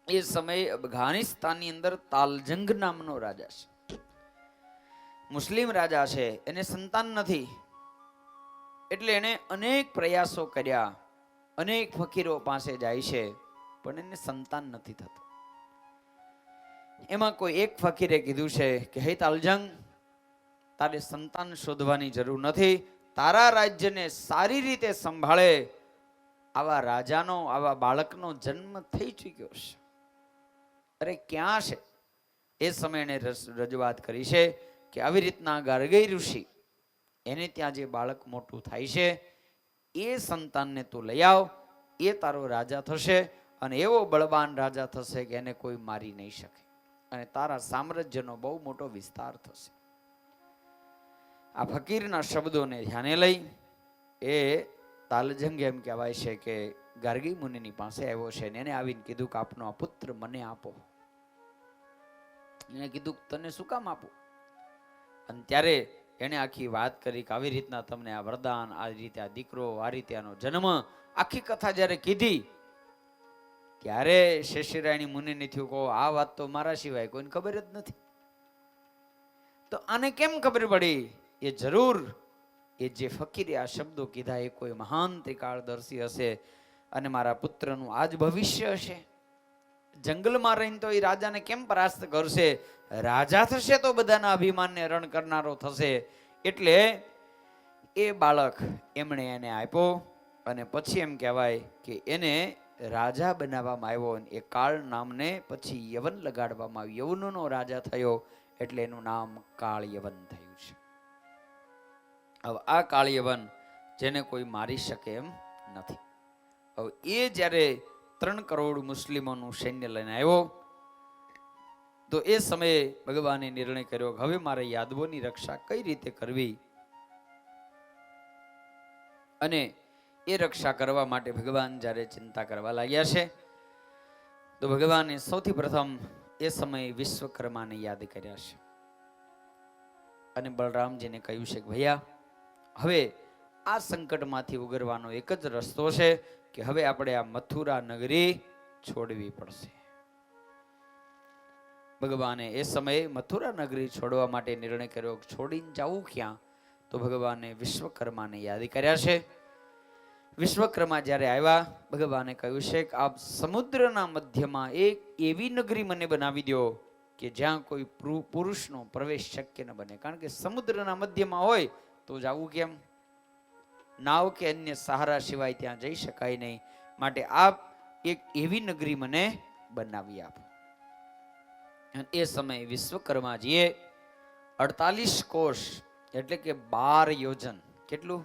[SPEAKER 1] એ સમયે અફઘાનિસ્તાનની અંદર તાલજંગ નામનો રાજા છે, મુસ્લિમ રાજા છે, એને સંતાન નથી. એટલે એને અનેક પ્રયાસો કર્યા, અનેક ફકીરો પાસે જાય છે, પણ એને સંતાન નથી થતું. એમાં કોઈ એક ફકીરે કીધું છે કે હે તાલજંગ, તારે સંતાન શોધવાની જરૂર નથી, તારા રાજ્યને સારી રીતે સંભાળે આવા રાજાનો, આવા બાળકનો જન્મ થઈ ચૂક્યો છે. અરે ક્યાં છે? એ સમયે એને રજૂઆત કરી છે કે આવી રીતના ગાર્ગઈ ઋષિ, એને ત્યાં જે બાળક મોટું થાય છે એ સંતાનને તું લઈ આવ, એ તારો રાજા થશે અને એવો બળવાન રાજા થશે કે એને કોઈ મારી નહીં શકે. અને તારા સામ્રાજ્યનો બહુ મોટો વિસ્તાર થશે. આ ફકીરના શબ્દોને ધ્યાને લઈ એ તાલજંગ એમ કહેવાય છે કે ગાર્ગી મુનિની પાસે આવ્યો છે, એને આવીને કીધું કે આપનો આ પુત્ર મને આપો. એને કીધું તને શું કામ આપું? અને ત્યારે એને આખી વાત કરી કે આવી રીતના તમને આ વરદાન, આ રીતે આ દીકરો, આ રીતે આનો જન્મ, આખી કથા જ્યારે કીધી ત્યારે શેષીરાયની મુનિને થયું કહો આ વાત તો મારા સિવાય કોઈને ખબર જ નથી. તો આને કેમ ખબર પડી? એ જરૂર એ જે ફકીરે આ શબ્દો કીધા એ કોઈ મહાન ત્રિકાળદર્શી હશે અને મારા પુત્રનું આજ ભવિષ્ય હશે. જંગલમાં રહીને તો એ રાજાને કેમ પરાસ્ત કરશે? રાજા થશે તો બધાના અભિમાનને રણ કરનારો થશે. એટલે એ બાળક એમણે એને આપ્યો અને પછી એમ કહેવાય કે એને રાજા બનાવવામાં આવ્યો. એ કાળ નામને પછી યવન લગાડવામાં આવ્યું. યવનનો રાજા થયો એટલે એનું નામ કાળ યવન થયું છે. હવે આ કાળ યવન જેને કોઈ મારી શકે એમ નથી. હવે એ જ્યારે 3 કરોડ મુસ્લિમોનું સૈન્ય લઈને આવ્યો તો એ સમયે ભગવાને નિર્ણય કર્યો કે હવે મારે યાદવોની રક્ષા કઈ રીતે કરવી. અને એ રક્ષા કરવા માટે ભગવાન જ્યારે ચિંતા કરવા લાગ્યા છે તો ભગવાને સૌથી પ્રથમ એ સમયે વિશ્વકર્માને યાદ કર્યા છે અને બલરામજીને કહ્યું છે કે ભૈયા હવે આ સંકટમાંથી ઉગરવાનો એક જ રસ્તો છે કે હવે આપણે આ મથુરા નગરી છોડવી પડશે. ભગવાને એ સમયે મથુરા નગરી છોડવા માટે નિર્ણય કર્યો. છોડીને જવું ક્યાં? તો ભગવાને વિશ્વકર્માને યાદ કર્યા છે. વિશ્વકર્મા જ્યારે આવ્યા ભગવાને કહ્યું છે કે આપ સમુદ્રના મધ્યમાં એક એવી નગરી મને બનાવી દો કે જ્યાં કોઈ પુરુષનો પ્રવેશ શક્ય ન બને. કારણ કે સમુદ્રના મધ્યમાં હોય તો જવું કેમ? નાવ કે અન્ય સહારા સિવાય ત્યાં જઈ શકાય નહીં. માટે આપ એક એવી નગરી મને બનાવી આપો. એ સમયે વિશ્વકર્માજીએ 48 કોષ એટલે કે 12 યોજન, કેટલું?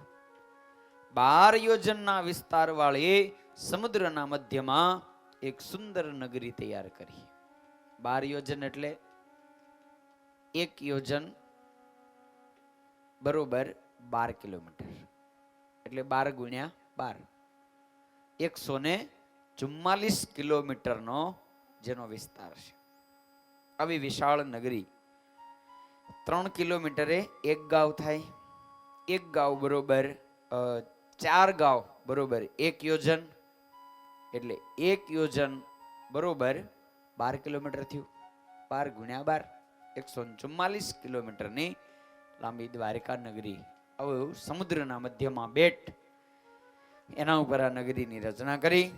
[SPEAKER 1] 12 યોજનના વિસ્તાર વાળી સમુદ્રના મધ્યમાં એક સુંદર નગરી તૈયાર કરી. 12 યોજન એટલે 1 યોજન બરોબર 12 કિલોમીટર એટલે 12 ગુણ્યા 12 144 કિલોમીટરનો જેનો વિસ્તાર છે. આવી વિશાળ નગરી. 3 કિલોમીટરે એક ગાંવ થાય. એક ગાંવ બરોબર 4 ગાંવ બરોબર 1 યોજન એટલે 1 યોજન બરોબર 12 કિલોમીટર થયું. 12 ગુણ્યા 12 144 કિલોમીટરની લાંબી દ્વારકા નગરી. હવે સમુદ્રના મધ્યમાં બેટ, એના ઉપર આ નગરીની રચના કરી.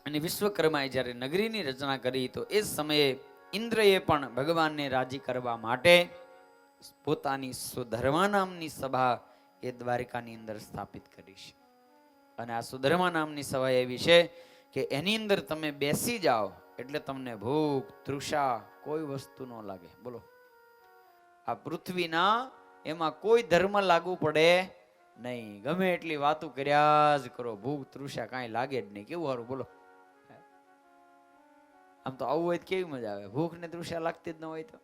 [SPEAKER 1] અને વિશ્વકર્માએ જ્યારે નગરીની રચના કરી તો એ સમયે ઇન્દ્રએ પણ ભગવાનને રાજી કરવા માટે પોતાની સુધર્મા નામની સભા એ દ્વારકાની અંદર સ્થાપિત કરી છે. અને આ સુધર્મા નામની સભા એવી છે કે એની અંદર તમે બેસી જાઓ એટલે તમને ભૂખ તૃષા કોઈ વસ્તુ ન લાગે. બોલો, આ પૃથ્વીના એમાં કોઈ ધર્મ લાગુ પડે નહીં. ગમે એટલી વાતો કર્યા જ કરો, ભૂખ તૃષા કાંઈ લાગે જ નહીં. કેવું સારું બોલો. આમ તો આવું હોય તો કેવી મજા આવે. ભૂખ ને તૃષા લાગતી જ ન હોય તો.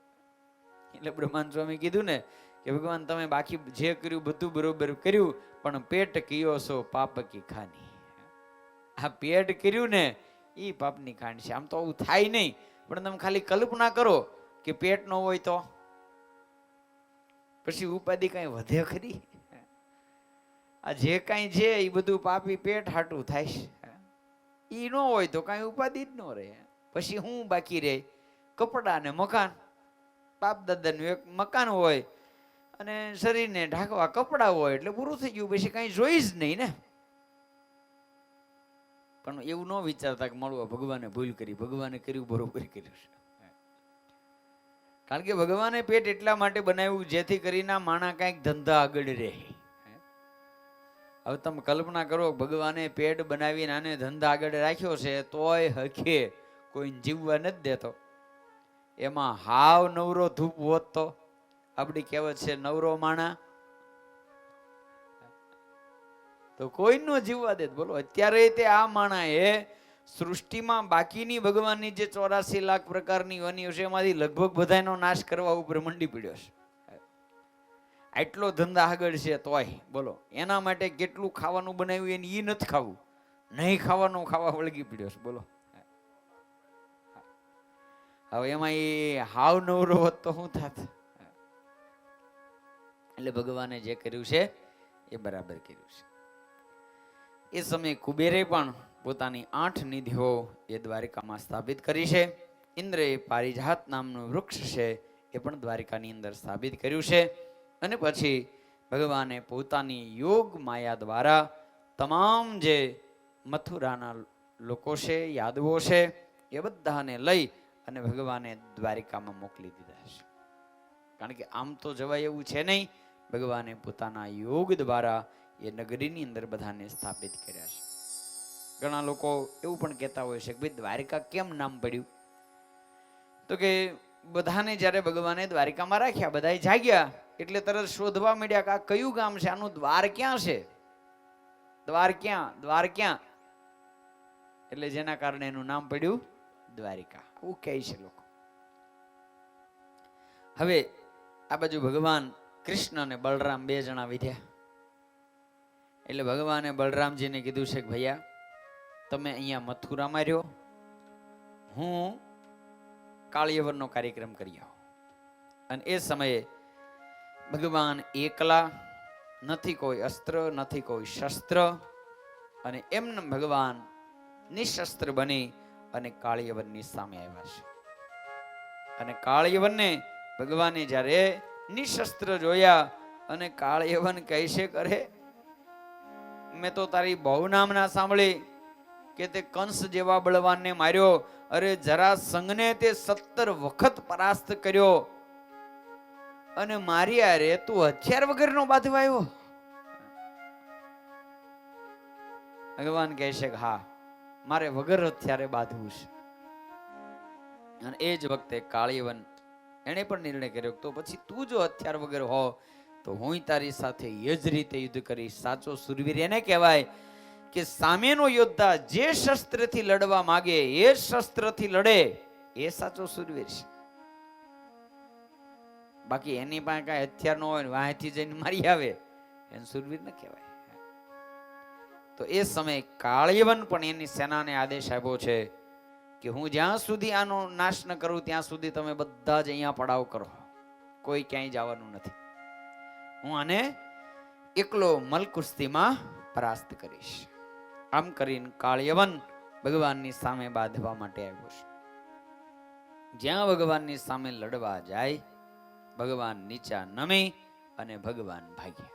[SPEAKER 1] એટલે બ્રહ્માંડ સ્વામી કીધું ને કે ભગવાન તમે બાકી જે કર્યું બધું બરોબર કર્યું પણ પેટ કિયો છો પાપ કી ખાની. આ પેટ કર્યું ને એ પાપની ખાંડ છે. આમ તો આવું થાય નહીં, પણ તમે ખાલી કલ્પના કરો કે પેટ ન હોય તો પછી ઉપાધિ કઈ વધે ખરી? આ જે કઈ છે એ બધું પાપી પેટ હાટું થાય છે. એ ન હોય તો કઈ ઉપાધિ જ ન રહે. પછી હું બાકી રહે? કપડા ને મકાન. બાપ દાદાનું એક મકાન હોય અને શરીરને ઢાંકવા કપડા હોય એટલે પૂરું થઈ ગયું. પછી કઈ જોઈ જ નહીં ને. પણ એવું ન વિચારતા કે મળવા ભગવાને ભૂલ કરી, ભગવાને કર્યું બરોબર કર્યું છે. કારણ કે ભગવાને પેટ એટલા માટે બનાવ્યું જેથી કરીને માણા કઈક ધંધા આગળ રહે. હવે તમે કલ્પના કરો, ભગવાને પેટ બનાવીને આને ધંધા આગળ રાખ્યો છે તોય હકે કોઈને જીવવા નથી દેતો. એમાં હાવ નવરો ધૂપ હોત તો આપણી કહેવત છે નવરો માણા તો કોઈ નો જીવવા દે. બોલો, અત્યારે તે આ માણા એ સૃષ્ટિમાં બાકીની ભગવાનની જે 84 લાખ પ્રકારની વનીઓ છે એમાંથી લગભગ બધાનો નાશ કરવા ઉપર મંડી પડ્યો છે. આટલો ધંધા આગળ છે તોય બોલો એના માટે કેટલું ખાવાનું બનાવ્યું એને ઈ નથી ખાવું, નહીં ખાવાનું ખાવા વળગી પડ્યો છે. બોલો હવે એમાં એ હાવ નવરો હોત તો શું થાત? એટલે ભગવાને જે કર્યું છે એ બરાબર કર્યું છે. એ સમયે કુબેરે પણ પોતાની 8 નિધિઓ એ દ્વારિકામાં સ્થાપિત કરી છે. ઇન્દ્રએ પારિજાત નામનું વૃક્ષ છે એ પણ દ્વારિકાની અંદર સ્થાપિત કર્યું છે. અને પછી ભગવાને પોતાની યોગ માયા દ્વારા તમામ જે મથુરાના લોકો છે, યાદવો છે, એ બધાને લઈ અને ભગવાને દ્વારિકામાં મોકલી દીધા છે. કારણ કે આમ તો જવાય એવું છે નહીં. ભગવાને પોતાના યોગ દ્વારા એ નગરીની અંદર બધાને સ્થાપિત કર્યા છે. ઘણા લોકો એવું પણ કહેતા હોય છે કે ભાઈ દ્વારિકા કેમ નામ પડ્યું? તો કે બધાને જ્યારે ભગવાને દ્વારિકામાં રાખ્યા, બધા જાગ્યા એટલે તરત શોધવા માંડ્યા કે આ કયું ગામ છે, આનું દ્વાર ક્યાં છે, દ્વાર ક્યાં, દ્વાર ક્યાં? એટલે જેના કારણે એનું નામ પડ્યું દ્વારિકા. એવું કહે છે લોકો. હવે આ બાજુ ભગવાન કૃષ્ણ અને બલરામ 2 જણા વિધ્યા. એટલે ભગવાને બલરામજીને કીધું છે કે ભૈયા તમે અહીંયા મથુરામાં રહ્યો, હું કાળિયવનનો કાર્યક્રમ કરી આવું. અને એ સમયે ભગવાન એકલા, નથી કોઈ અસ્ત્ર, નથી કોઈ શસ્ત્ર, અને એમને ભગવાન નિશસ્ત્ર બની અને કાળિયવનની સામે આવ્યા છે. અને કાળિયવનને ભગવાને જ્યારે નિશસ્ત્ર જોયા અને કાળિયવન કહે છે કરે મેં તો તારી બહુ નામના સાંભળી કે તે કંસ જેવા બળવાનને માર્યો, અરે જરાસંઘને તે 17 વખત પરાસ્ત કર્યો અને મારી આરે તું હથિયાર વગરનો બાંધવા આવ્યો. ભગવાન કહે છે કે હા મારે વગર હથિયારે બાંધવું છે. અને એ જ વખતે કાળિયવન એને પણ નિર્ણય કર્યો તો પછી તું જો હથિયાર વગર હો તો હું તારી સાથે એ જ રીતે યુદ્ધ કરીશ. સાચો સુરવીર એને કહેવાય કે સામેનો યોદ્ધા જે શસ્ત્રથી લડવા માંગે એ શસ્ત્રથી લડે, એ સાચો સુરવીર છે. બાકી એની પાસે કઈ હથિયાર ન હોય વાંહેથી જઈને મારી આવે એને સુરવીર ન કહેવાય. તો એ સમયે કાળિયવન પણ એની સેનાને આદેશ આપ્યો છે કે હું જ્યાં સુધી આનો નાશ ન કરું ત્યાં સુધી તમે બધા જ અહીંયા પડાવ કરો, કોઈ ક્યાંય જવાનું નથી. હું આને એકલો મલકુસ્તીમાં પરાસ્ત કરીશ. આમ કરીને કાળિયવન ભગવાનની સામે બાંધવા માટે આવ્યો છે. જ્યાં ભગવાનની સામે લડવા જાય ભગવાન નીચા નમી અને ભગવાન ભાગ્યા.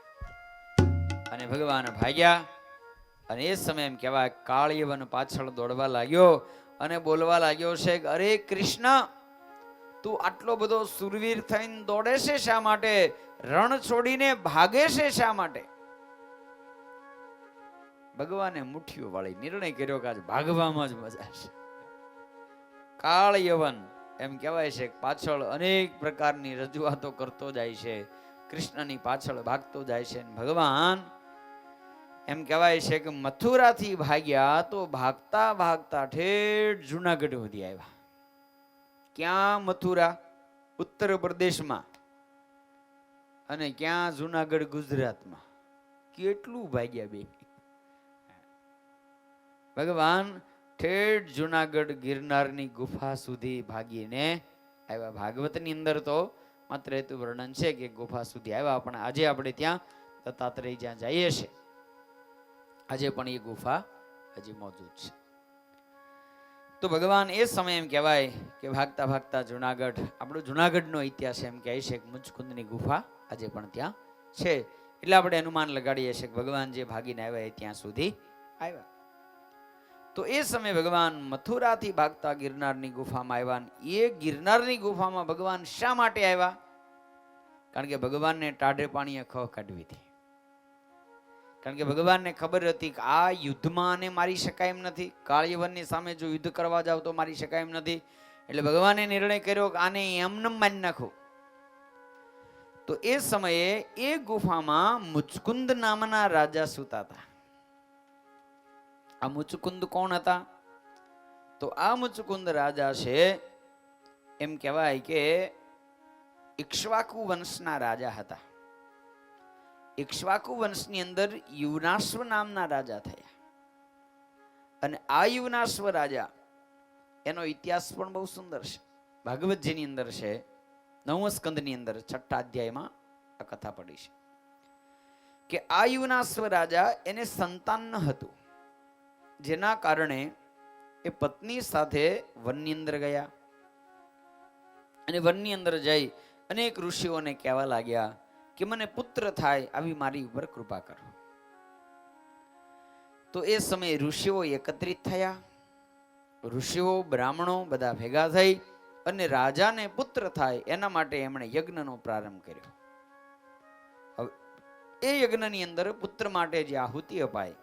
[SPEAKER 1] અને ભગવાન ભાગ્યા અને એ સમય એમ કહેવાય કાળિયવન પાછળ દોડવા લાગ્યો અને બોલવા લાગ્યો છે કે અરે કૃષ્ણ તું આટલો બધો સુરવીર થઈને દોડે છે શા માટે? રણ છોડીને ભાગે છે શા માટે? ભગવાને મુઠ્ઠીઓ વાળી નિર્ણય કર્યો કે આજ ભાગવામાં જ મજા છે. કાળિયવન એમ કહેવાય છે પાછળ અનેક પ્રકારની રજૂઆતો કરતો જાય છે, કૃષ્ણની પાછળ ભાગતો જાય છે. ભગવાન એમ કહેવાય છે કે મથુરાથી ભાગ્યા તો ભાગતા ભાગતા ઠેઠ જુનાગઢ સુધી આવ્યા. ક્યાં? મથુરા ઉત્તર પ્રદેશમાં અને ક્યાં? જુનાગઢ ગુજરાતમાં. કેટલું ભાગ્યા બે! ભગવાન ઠેઠ જુનાગઢ ગિરનારની ગુફા સુધી ભાગીને આવ્યા. ભાગવતની અંદર તો માત્ર એટલું વર્ણન છે કે ગુફા સુધી આવ્યા, પણ આજે આપણે ત્યાં દત્તાત્રેય જ્યાં જઈએ છીએ આજે પણ એ ગુફા હજી મોજૂદ છે. તો ભગવાન એ સમય એમ કહેવાય કે ભાગતા ભાગતા જુનાગઢ, આપણો જુનાગઢનો ઇતિહાસ એમ કહે છે કે મુચકુંદની ગુફા આજે પણ ત્યાં છે. એટલે આપણે અનુમાન લગાડીએ છીએ કે ભગવાન જે ભાગીને આવ્યા એ ત્યાં સુધી આવ્યા. તો એ સમયે ભગવાન મથુરાથી ભાગતા ગિરનારની ગુફામાં આવ્યા. એ ગિરનારની ગુફામાં ભગવાન શા માટે આવ્યા? કારણ કે ભગવાનને ટાઢે પાણીએ ખ કાઢવી હતી. કારણ કે ભગવાનને ખબર હતી કે આ યુદ્ધમાં આને મારી શકાય એમ નથી. કાળિયવનની સામે જો યુદ્ધ કરવા જાવ તો મારી શકાય એમ નથી. એટલે ભગવાને નિર્ણય કર્યો કે આને એમને મારી નાખો. તો એ સમયે એ ગુફામાં મુચકુંદ નામના રાજા સૂતા હતા. આ મુચકુંદ કોણ હતા? તો આ મુચુકુંદ રાજા છે, એમ કહેવાય કે ઇક્ષ્વાકુ વંશના રાજા હતા. ઇક્ષ્વાકુ વંશની અંદર યુવનાશ્વ નામના રાજા થયા. અને આ યુવનાશ્વ રાજા, એનો ઇતિહાસ પણ બહુ સુંદર છે. ભાગવતજીની અંદર છે, 9મ સ્કંદની અંદર 6ઠા અધ્યાયમાં આ કથા પડી છે કે આ યુવનાશ્વ રાજા, એને સંતાન ન હતું, જેના કારણે એ પત્ની સાથે વનની અંદર ગયા. અને વનની અંદર જઈ અનેક ઋષિઓને કહેવા લાગ્યા કે મને પુત્ર થાય, આવી મારી ઉપર કૃપા કરો. તો એ સમયે ઋષિઓ એકત્રિત થયા. ઋષિઓ, બ્રાહ્મણો બધા ભેગા થઈ અને રાજાને પુત્ર થાય એના માટે એમણે યજ્ઞનો પ્રારંભ કર્યો. હવે એ યજ્ઞની અંદર પુત્ર માટે જે આહુતિ અપાય,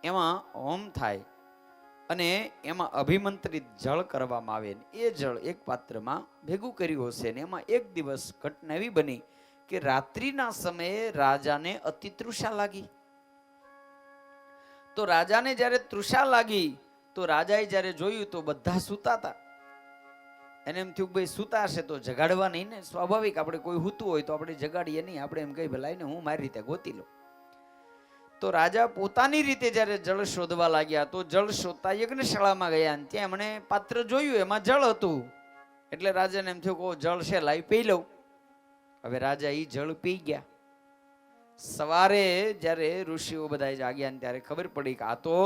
[SPEAKER 1] એમાં હોમ થાય અને એમાં અભિમંત્રિત જળ કરવામાં આવે. એ જળ એક પાત્રમાં ભેગું કર્યું હશે ને એમાં એક દિવસ ઘટના એવી બની કે રાત્રિના સમયે રાજાને અતિ તૃષા લાગી. તો રાજાને જ્યારે તૃષા લાગી તો રાજાએ જ્યારે જોયું તો બધા સૂતા હતા. એને એમ થયું ભાઈ સૂતા હશે તો જગાડવા નહીં ને. સ્વાભાવિક, આપણે કોઈ સૂતું હોય તો આપણે જગાડીએ નહીં, આપણે એમ કહી ભલાઈ ને હું મારી રીતે ગોતી લઉં. તો રાજા પોતાની રીતે જ્યારે જળ શોધવા લાગ્યા તો જળ શોધતા યજ્ઞશાળામાં ગયા અને ત્યાં એમણે પાત્ર જોયું, એમાં જળ હતું. એટલે રાજાને એમ થયું કે જળ છે, લાવી પી લઉં. હવે રાજા એ જળ પી ગયા. સવારે જ્યારે ઋષિઓ બધા જાગ્યા ત્યારે ખબર પડી કે આ તો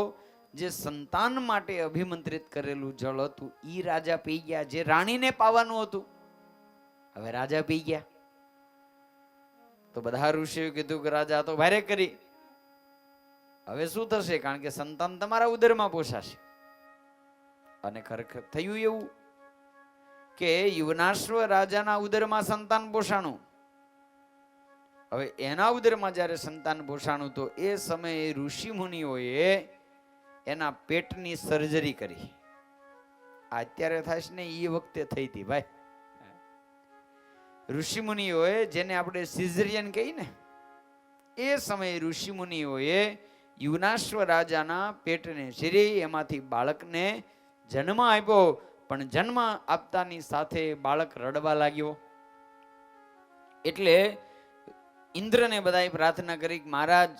[SPEAKER 1] જે સંતાન માટે અભિમંત્રિત કરેલું જળ હતું ઈ રાજા પી ગયા, જે રાણીને પાવાનું હતું. હવે રાજા પી ગયા. તો બધા ઋષિઓ કીધું કે રાજા તો ભારે કરી, હવે શું થશે? કારણ કે સંતાન તમારા ઉદરમાં પોષાશે. અને ખરેખર થયું એવું કે યુવનાશ્વ રાજાના ઉદરમાં સંતાન પોષાણું. હવે એના ઉદરમાં જ્યારે સંતાન પોષાણું તો એ સમયે ઋષિ મુનિઓએ એના પેટની સર્જરી કરી. અત્યારે થાય ને એ વખતે થઈ હતી ભાઈ. ઋષિ મુનિઓએ, જેને આપણે સિઝેરિયન કહીએ ને, એ સમયે ઋષિ મુનિઓએ યુવનાશ્વ રાજાના પેટને ચીરી એમાંથી બાળકને જન્મ આપ્યો. પણ જન્મ આપતાની સાથે બાળક રડવા લાગ્યો. એટલે ઇન્દ્રને બધાએ પ્રાર્થના કરી કે મહારાજ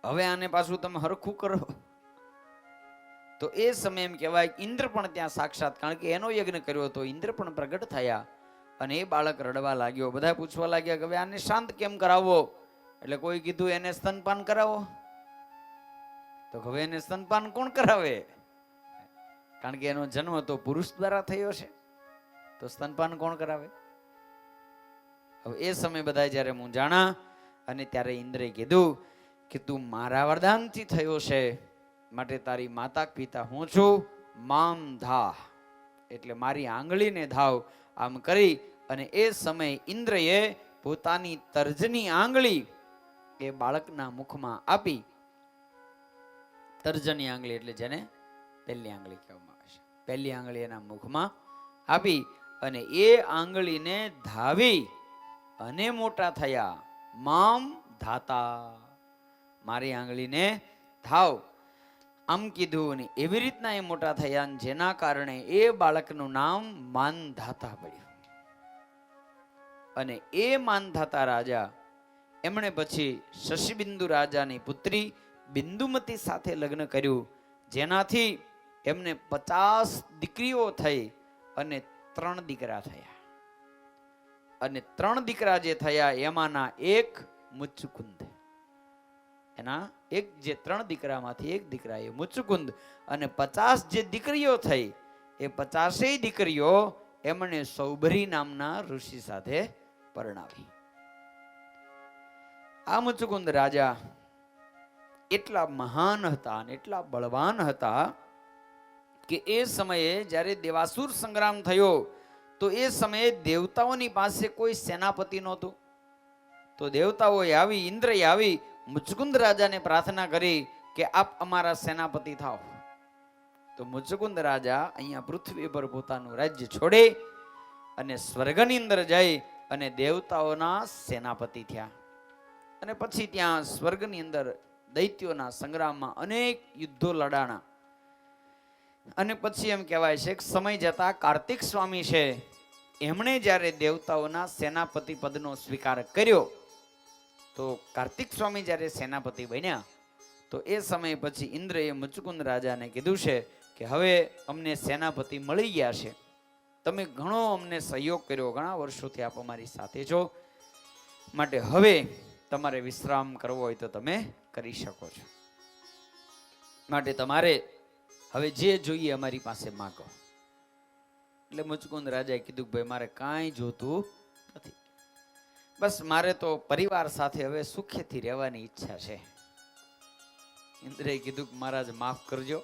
[SPEAKER 1] હવે આને પાછું તમે હરખું કરો. તો એ સમય એમ કહેવાય ઇન્દ્ર પણ ત્યાં સાક્ષાત, કારણ કે એનો યજ્ઞ કર્યો હતો, ઇન્દ્ર પણ પ્રગટ થયા અને એ બાળક રડવા લાગ્યો. બધા પૂછવા લાગ્યા કે હવે આને શાંત કેમ કરાવવો? એટલે કોઈ કીધું એને સ્તનપાન કરાવો. તો હવે એને સ્તનપાન કોણ કરાવે? કારણ કે એનો જન્મ તો પુરુષ દ્વારા થયો છે, તો સ્તનપાન કોણ કરાવે? હવે એ સમય બધા જ્યારે મૂંઝાણા અને ત્યારે ઇન્દ્રે કીધું કે તું મારા વરદાનથી થયો છે, માટે તારી માતા પિતા હું છું. મામ ધા, એટલે મારી આંગળીને ધાવ. આમ કરી અને એ સમયે ઇન્દ્રએ પોતાની તર્જની આંગળી એ બાળકના મુખમાં આપી. તર્જની આંગળી એટલે જેને પહેલી આંગળી કહેવામાં આવે છે, પહેલી આંગળી એના મુખમાં આપી અને એ આંગળીને ધાવી અને મોટા થયા. મામ ધાતા, મારી આંગળીને ધાવ, આમ કીધું અને એવી રીતના એ મોટા થયા, જેના કારણે એ બાળકનું નામ માનધાતા પડ્યું. અને એ માનધાતા રાજા, એમણે પછી શશિબિંદુ રાજાની પુત્રી બિંદુમતી સાથે લગ્ન કર્યું, જેનાથી એમને 50 દીકરીઓ થઈ અને 3 દીકરા થયા. અને 3 દીકરા જે થયા એમાંના એક મુચુકુંદ. એના એક જે 3 દીકરામાંથી એક દીકરા એ મુચુકુંદ. અને 50 જે દીકરીઓ થઈ એ 50 દીકરીઓ એમણે સૌભરી નામના ઋષિ સાથે પરણાવી. આ મુચુકુંદ રાજા એટલા મહાન હતા અને એટલા બળવાન હતા કે એ સમયે જ્યારે દેવાસુર સંગ્રામ થયો તો એ સમયે દેવતાઓની પાસે કોઈ સેનાપતિ નહોતું. તો દેવતાઓએ આવી, ઇન્દ્રએ આવી મુચુકુંદ રાજાને પ્રાર્થના કરી કે આપ અમારા સેનાપતિ થાઓ. તો મુચુકુંદ રાજા અહીંયા પૃથ્વી પર પોતાનું રાજ્ય છોડી અને સ્વર્ગની અંદર જઈ અને દેવતાઓના સેનાપતિ થયા. અને પછી ત્યાં સ્વર્ગની અંદર દૈત્યોના સંગ્રામમાં અનેક યુદ્ધો લડાણા. અને પછી એમ કહેવાય છે કે સમય જતા કાર્તિક સ્વામી છે એમણે જ્યારે દેવતાઓના સેનાપતિ પદનો સ્વીકાર કર્યો, તો કાર્તિક સ્વામી જ્યારે સેનાપતિ બન્યા તો એ સમય પછી ઇન્દ્રએ મુચુકુંદ રાજાને કીધું છે કે હવે અમને સેનાપતિ મળી ગયા છે, તમે ઘણો અમને સહયોગ કર્યો, ઘણા વર્ષોથી આપ અમારી સાથે છો, માટે હવે તમારે વિશ્રામ કરવો હોય તો તમે કરી શકો છો, માટે તમારે હવે જે જોઈએ અમારી પાસે માગો. એટલે મુચુકુંદ રાજાએ કીધું ભાઈ મારે કાંઈ જોતું નથી, બસ મારે તો પરિવાર સાથે હવે સુખેથી રહેવાની ઈચ્છા છે. ઇન્દ્રએ કીધું કે મહારાજ માફ કરજો,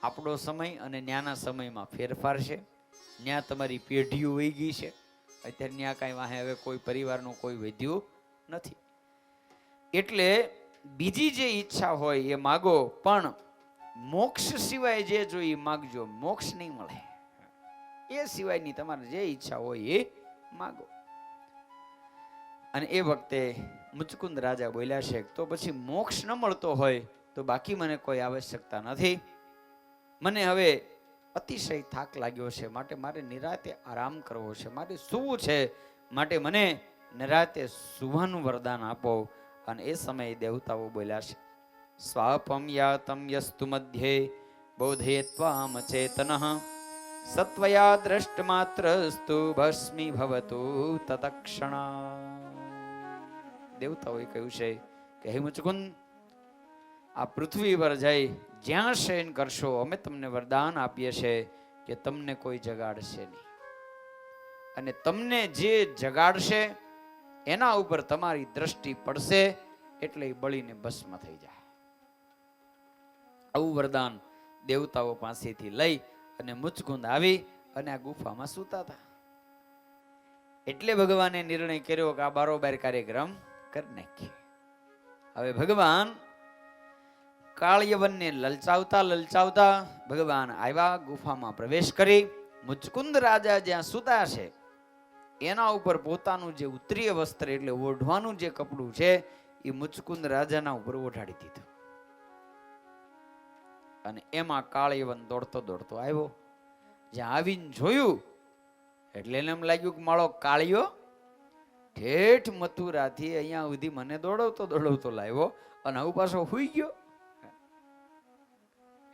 [SPEAKER 1] આપણો સમય અને ન્યાના સમયમાં ફેરફાર છે, ન્યા તમારી પેઢીઓ વહી ગઈ છે, અત્યારે ન્યા કાંઈ વાહે હવે કોઈ પરિવારનું કોઈ વધ્યું નથી, એટલે બીજી જે ઈચ્છા હોય એ માગો, પણ મોક્ષ સિવાય જે જોઈએ માગજો, મોક્ષ નહીં મળે, એ સિવાયની તમારે જે ઈચ્છા હોય એ માગો. અને એ વખતે મુચુકુંદ રાજા બોલ્યા છે તો પછી મોક્ષ ન મળતો હોય તો બાકી મને કોઈ આવશ્યકતા નથી, મને હવે અતિશય થાક લાગ્યો છે, માટે મારે નિરાતે આરામ કરવો છે, મારે સૂવું છે, માટે મને નિરાતે સુવાનું વરદાન આપો. અને એ સમયે દેવતાઓ બોલ્યા છે સ્વાપમ યાતમ યસ્તુ મધ્યે બોધયત્વામ ચેતનઃ સત્વયા દ્રષ્ટ માત્રસ્તુ ભસ્મી ભવતુ તતક્ષણા. દેવતાઓએ કહ્યું છે કે હે મુચુકુંદ, આ પૃથ્વી પર જઈ જ્યાં શયન કરશો અમે તમને વરદાન આપીએ છીએ કે તમને કોઈ જગાડશે નહીં, અને તમને જે જગાડશે એના ઉપર તમારી દ્રષ્ટિ પડશે એટલે એ બળીને ભસ્મ થઈ જાય. આવું વરદાન દેવતાઓ પાસેથી લઈ અને મુચુકુંદ આવી અને આ ગુફામાં સૂતા હતા. એટલે ભગવાને નિર્ણય કર્યો કે આ બારોબાર કાર્યક્રમ કરી નાખીએ. હવે ભગવાન કાળયવનને લલચાવતા લલચાવતા ભગવાન આવ્યા, ગુફામાં પ્રવેશ કરી મુચુકુંદ રાજા જ્યાં સૂતા છે એના ઉપર પોતાનું જે ઉત્તરીય વસ્ત્ર એટલે ઓઢવાનું જે કપડું છે એ મુચુકુંદ રાજાના ઉપર ઓઢાડી દીધું. અને એમાં કાળયવન દોડતો દોડતો આવ્યો, જ્યાં આવીને જોયું એટલે એને એમ લાગ્યું કે મારો કાળિયો ઠેઠ મથુરાથી અહીંયા સુધી મને દોડવતો દોડવતો લાવ્યો અને આવું પાછો હુઈ ગયો.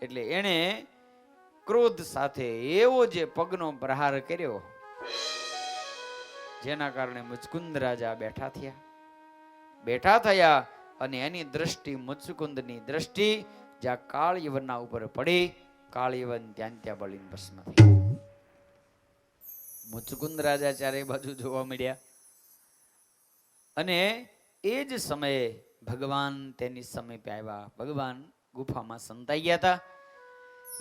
[SPEAKER 1] એટલે એને ક્રોધ સાથે એવો જે પગનો પ્રહાર કર્યો જેના કારણે મુચુકુંદ રાજા બેઠા થયા અને એની દ્રષ્ટિ મુચુકુંદની દ્રષ્ટિ જ્યાં કાળયવનના ઉપર પડી, કાળયવન ત્યાં બળીને ભસ્મ થઈ. મુચુકુંદ રાજા ચારે બાજુ જોવા મળ્યા અને એ જ સમયે ભગવાન તેની સમીપે આવ્યા. ભગવાન ગુફામાં સંતાઈ ગયા હતા.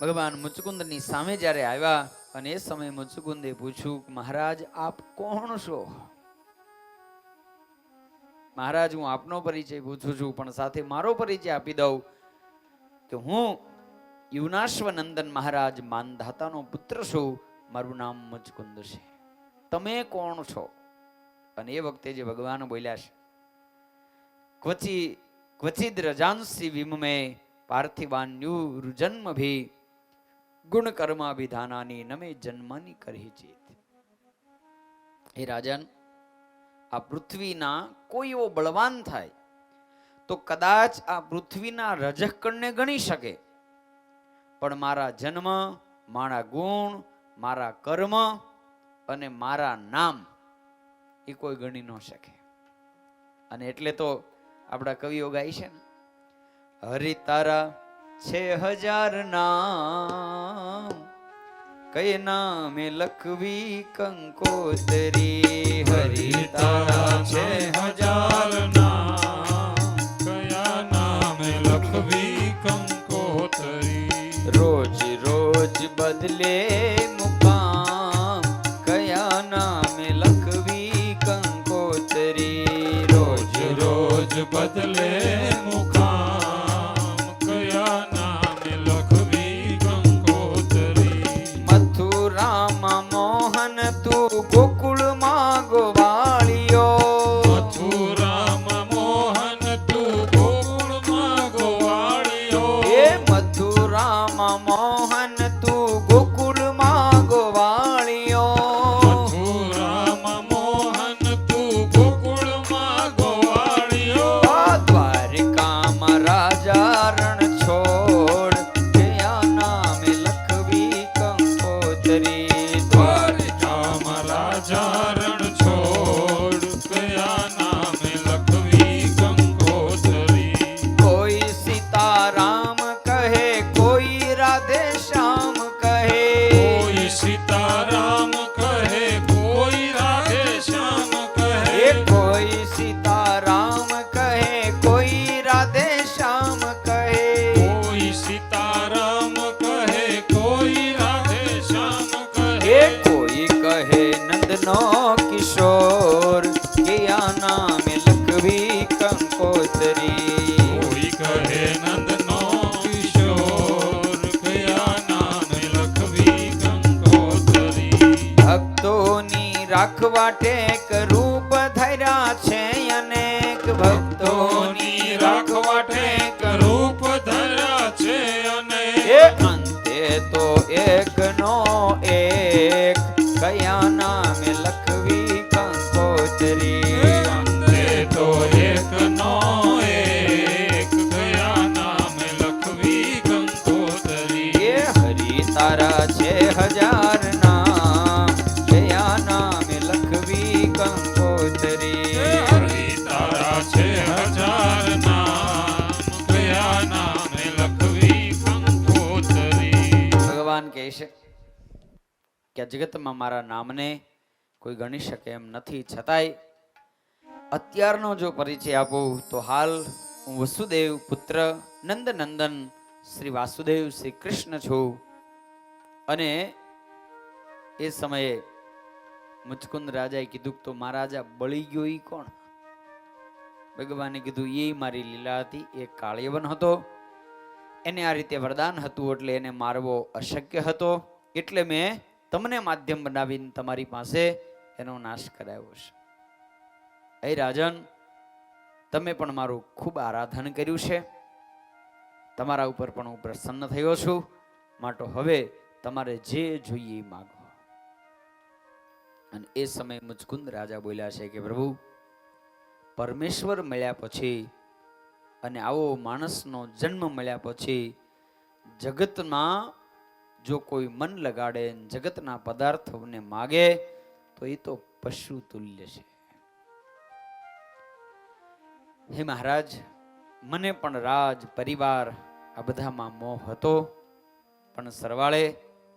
[SPEAKER 1] ભગવાન મુચુકુંદની સામે જ્યારે આવ્યા અને એ સમયે મુચુકુંદે પૂછ્યું મહારાજ આપ કોણ છો? મહારાજ હું આપનો પરિચય પૂછું છું પણ સાથે મારો પરિચય આપી દઉં કે હું યુનાશ્વ નંદન મહારાજ માનધાતાનો પુત્ર છું, મારું નામ મુચુકુંદ છે, તમે કોણ છો? અને એ વખતે જે ભગવાન બોલ્યા છે ક્વચિદ રજાંસી વિમમે પાર્થિવાન્યુર્જન્મ ભી ગુણ કર્માભિધાનાની નમે જન્મની કરી ચેત. હે રાજન, આ પૃથ્વીના કોઈ એવો બળવાન થાય તો કદાચ આ પૃથ્વીના રજકણને ગણી શકે, પણ મારા જન્મ, મારા ગુણ, મારા કર્મ અને મારા નામ એ કોઈ ગણી ન શકે. અને એટલે તો આપણા કવિઓ ગાય છે ને, હરિ તારા છે હજાર નામ, કઈ નામે લખવી કંકોતરી. હરિ તારા છે
[SPEAKER 2] હજાર નામ, કયા નામે લખવી કંકોતરી.
[SPEAKER 1] રોજ રોજ બદલે મુકામ, કયા નામે લખવી કંકોતરી. રોજ
[SPEAKER 2] રોજ બદલે મુકામ, કયા નામે લખવી કંકોતરી.
[SPEAKER 1] મથુરામાં મોહન તું ગોકુળમાં ગોવાળિયો.
[SPEAKER 2] મથુરામાં મોહન તું ગોકુળમાં ગોવાળિયો.
[SPEAKER 1] એ મથુરામાં મોહન કંકોતરી.
[SPEAKER 2] કોઈ કહે નંદનો કિશોર, કયા નામે લખવી કંકોતરી.
[SPEAKER 1] ભક્તોની રાખવા ટેક રૂપ ધર્યા છે અનેક. ભક્તોની રાખવા ટેક
[SPEAKER 2] રૂપ ધર્યા છે અને
[SPEAKER 1] એ અંતે તો એકનો એક, કયા નામે લખવી કંકોતરી.
[SPEAKER 2] અંતે તો એકનો એક, કયા નામે લખવી કંકોતરી.
[SPEAKER 1] એ હરિ તારા છે હજાર નામ, કયા નામે લખવી કંકોતરી.
[SPEAKER 2] હરિ તારા છે હજાર નામ, કયા નામે લખવી કંકોતરી.
[SPEAKER 1] ભગવાન કહે છે કે આ જગતમાં મારા નામને કોઈ ગણી શકે એમ નથી, છતાંય અત્યારનો જો પરિચય આપું તો હાલ હું વસુદેવ પુત્ર નંદ નંદન શ્રી વાસુદેવ શ્રી કૃષ્ણ છું. અને એ સમયે મુચકુંદ રાજાએ કીધું તો મહારાજા બળી ગયો ઈ કોણ? ભગવાને કીધું એ મારી લીલા હતી. એ કાળિયવન હતો, એને આ રીતે વરદાન હતું એટલે એને મારવો અશક્ય હતો, એટલે મેં તમને માધ્યમ બનાવીને તમારી પાસે એનો નાશ કરાવ્યો છે. હે રાજન, તમે પણ મારું ખૂબ આરાધન કર્યું છે, તમારા ઉપર પણ હું પ્રસન્ન થયો છું, માટે હવે તમારે જે જોઈએ એ માગો. અને એ સમયે મુચકુંદ રાજા બોલ્યા છે કે પ્રભુ, પરમેશ્વર મળ્યા પછી અને આવો માણસનો જન્મ મળ્યા પછી જગતમાં જો કોઈ મન લગાડે, જગતના પદાર્થોને માગે તો એ તો પશુ તુલ્ય છે. હે મહારાજ, મને પણ રાજ પરિવાર આ બધામાં મોહ હતો, પણ સરવાળે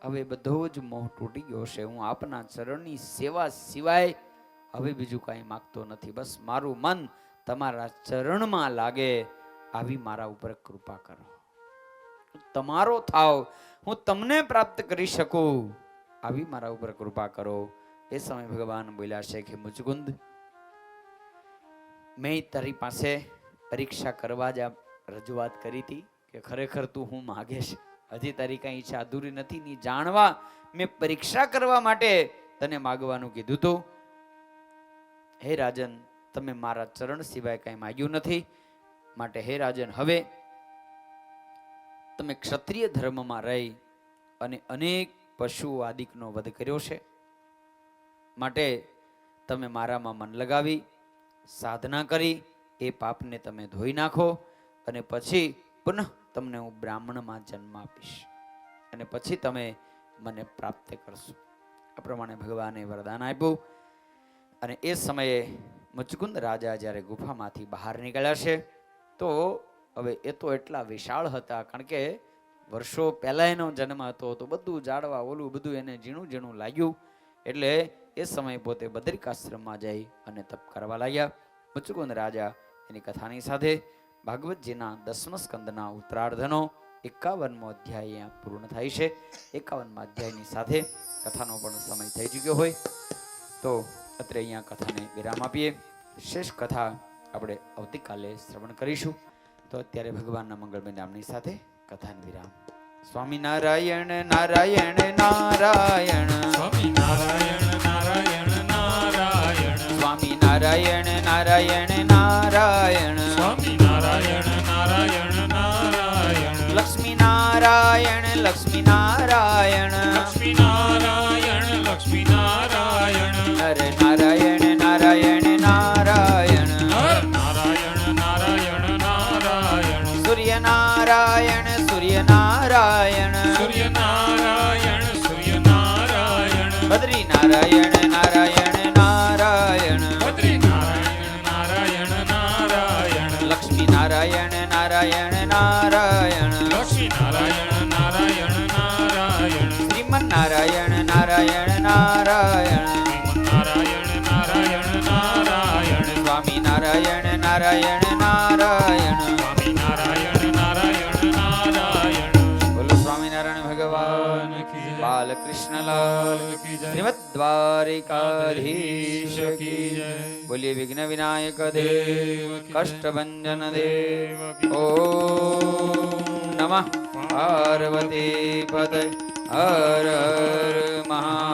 [SPEAKER 1] હવે બધો જ મોહ તૂટી ગયો છે. હું આપના ચરણની સેવા સિવાય હવે બીજું કાંઈ માગતો નથી. બસ મારું મન તમારા ચરણમાં લાગે આવી મારા ઉપર કૃપા કરો. તમારો થાવ, હું તમને પ્રાપ્ત કરી શકું આવી મારા ઉપર કૃપા કરો. એ સમય ભગવાન બોલ્યા છે કે મુચકુંદ, મેં તારી પાસે પરીક્ષા કરવા જ રજૂઆત કરી હતી કે ખરેખર તું હું માગે છે, હજી તારી કઈ ઈચ્છા અધૂરી નથી ની જાણવા મેં પરીક્ષા કરવા માટે તને માગવાનું કીધું તું. હે રાજન, તમે મારા ચરણ સિવાય કઈ માગ્યું નથી, માટે હે રાજન, હવે તમે ક્ષત્રિય ધર્મમાં રહી અને અનેક પશુઓ આદિકનો વધ કર્યો છે, માટે તમે મારામાં મન લગાવી સાધના કરી એ પાપને તમે ધોઈ નાખો અને પછી પુનઃ તમને હું બ્રાહ્મણમાં જન્મ આપીશ અને પછી તમે મને પ્રાપ્ત કરશો. આ પ્રમાણે ભગવાને વરદાન આપ્યું. અને એ સમયે મુચકુંદ રાજા જ્યારે ગુફામાંથી બહાર નીકળ્યા છે તો હવે એ તો એટલા વિશાળ હતા, કારણ કે વર્ષો પહેલા એનો જન્મ હતો તો બધું જાડવા ઓલું બધું એને ઝીણું ઝીણું લાગ્યું, એટલે એ સમયે પોતે બદ્રિકાશ્રમમાં જઈ અને તપ કરવા લાગ્યા. મુચકુંદ રાજા એની કથાની સાથે ભાગવતજીના 10મા સ્કંદના ઉત્તરાર્ધનો 51મો અધ્યાય અહીંયા પૂર્ણ થાય છે. 51મા અધ્યાયની સાથે કથાનો પણ સમય થઈ ચૂક્યો હોય તો અત્રે અહીંયા કથાને વિરામ આપીએ. શેષ કથા આપણે આવતીકાલે શ્રવણ કરીશું. તો અત્યારે ભગવાનના મંગળમય નામની સાથે કથાને વિરામ. સ્વામિનારાયણ નારાયણ નારાયણ,
[SPEAKER 2] સ્વામિનારાયણ નારાયણ નારાયણ,
[SPEAKER 1] સ્વામિનારાયણ નારાયણ નારાયણ,
[SPEAKER 2] સ્વામિનારાયણ નારાયણ નારાયણ,
[SPEAKER 1] લક્ષ્મીનારાયણ લક્ષ્મીનારાયણ,
[SPEAKER 2] લક્ષ્મીનારાયણ લક્ષ્મીનારાયણ,
[SPEAKER 1] નર નારાયણ નારાયણ નારાયણ,
[SPEAKER 2] નર નારાયણ નારાયણ નારાયણ,
[SPEAKER 1] સૂર્યનારાયણ સૂર્યનારાયણ,
[SPEAKER 2] સૂર્યનારાયણ સૂર્યનારાયણ,
[SPEAKER 1] બદ્રીનારાયણ નારાયણ નારાયણ,
[SPEAKER 2] બદ્રીનારાયણ નારાયણ નારાયણ,
[SPEAKER 1] લક્ષ્મીનારાયણ નારાયણ નારાયણ,
[SPEAKER 2] લક્ષ્મીનારાયણ નારાયણ નારાયણ,
[SPEAKER 1] શ્રીમન્નારાયણ નારાયણ નારાયણ,
[SPEAKER 2] નારાયણ નારાયણ નારાયણ,
[SPEAKER 1] સ્વામિનારાયણ નારાયણ નારાયણ.
[SPEAKER 2] સ્વામિનારાયણ નારાયણ નારાયણ.
[SPEAKER 1] બોલો સ્વામિનારાયણ ભગવાન
[SPEAKER 2] કી જય.
[SPEAKER 1] બાલકૃષ્ણ કૃષ્ણલાલ
[SPEAKER 2] की जय
[SPEAKER 1] શ્રીમદ દ્વારિકાધીશ કી
[SPEAKER 2] जय
[SPEAKER 1] બોલીએ વિઘ્ન વિનાયક દેવ કષ્ટભંજન દેવ
[SPEAKER 2] की
[SPEAKER 1] ઓમ નમઃ પાર્વતી પતય હર હર મહા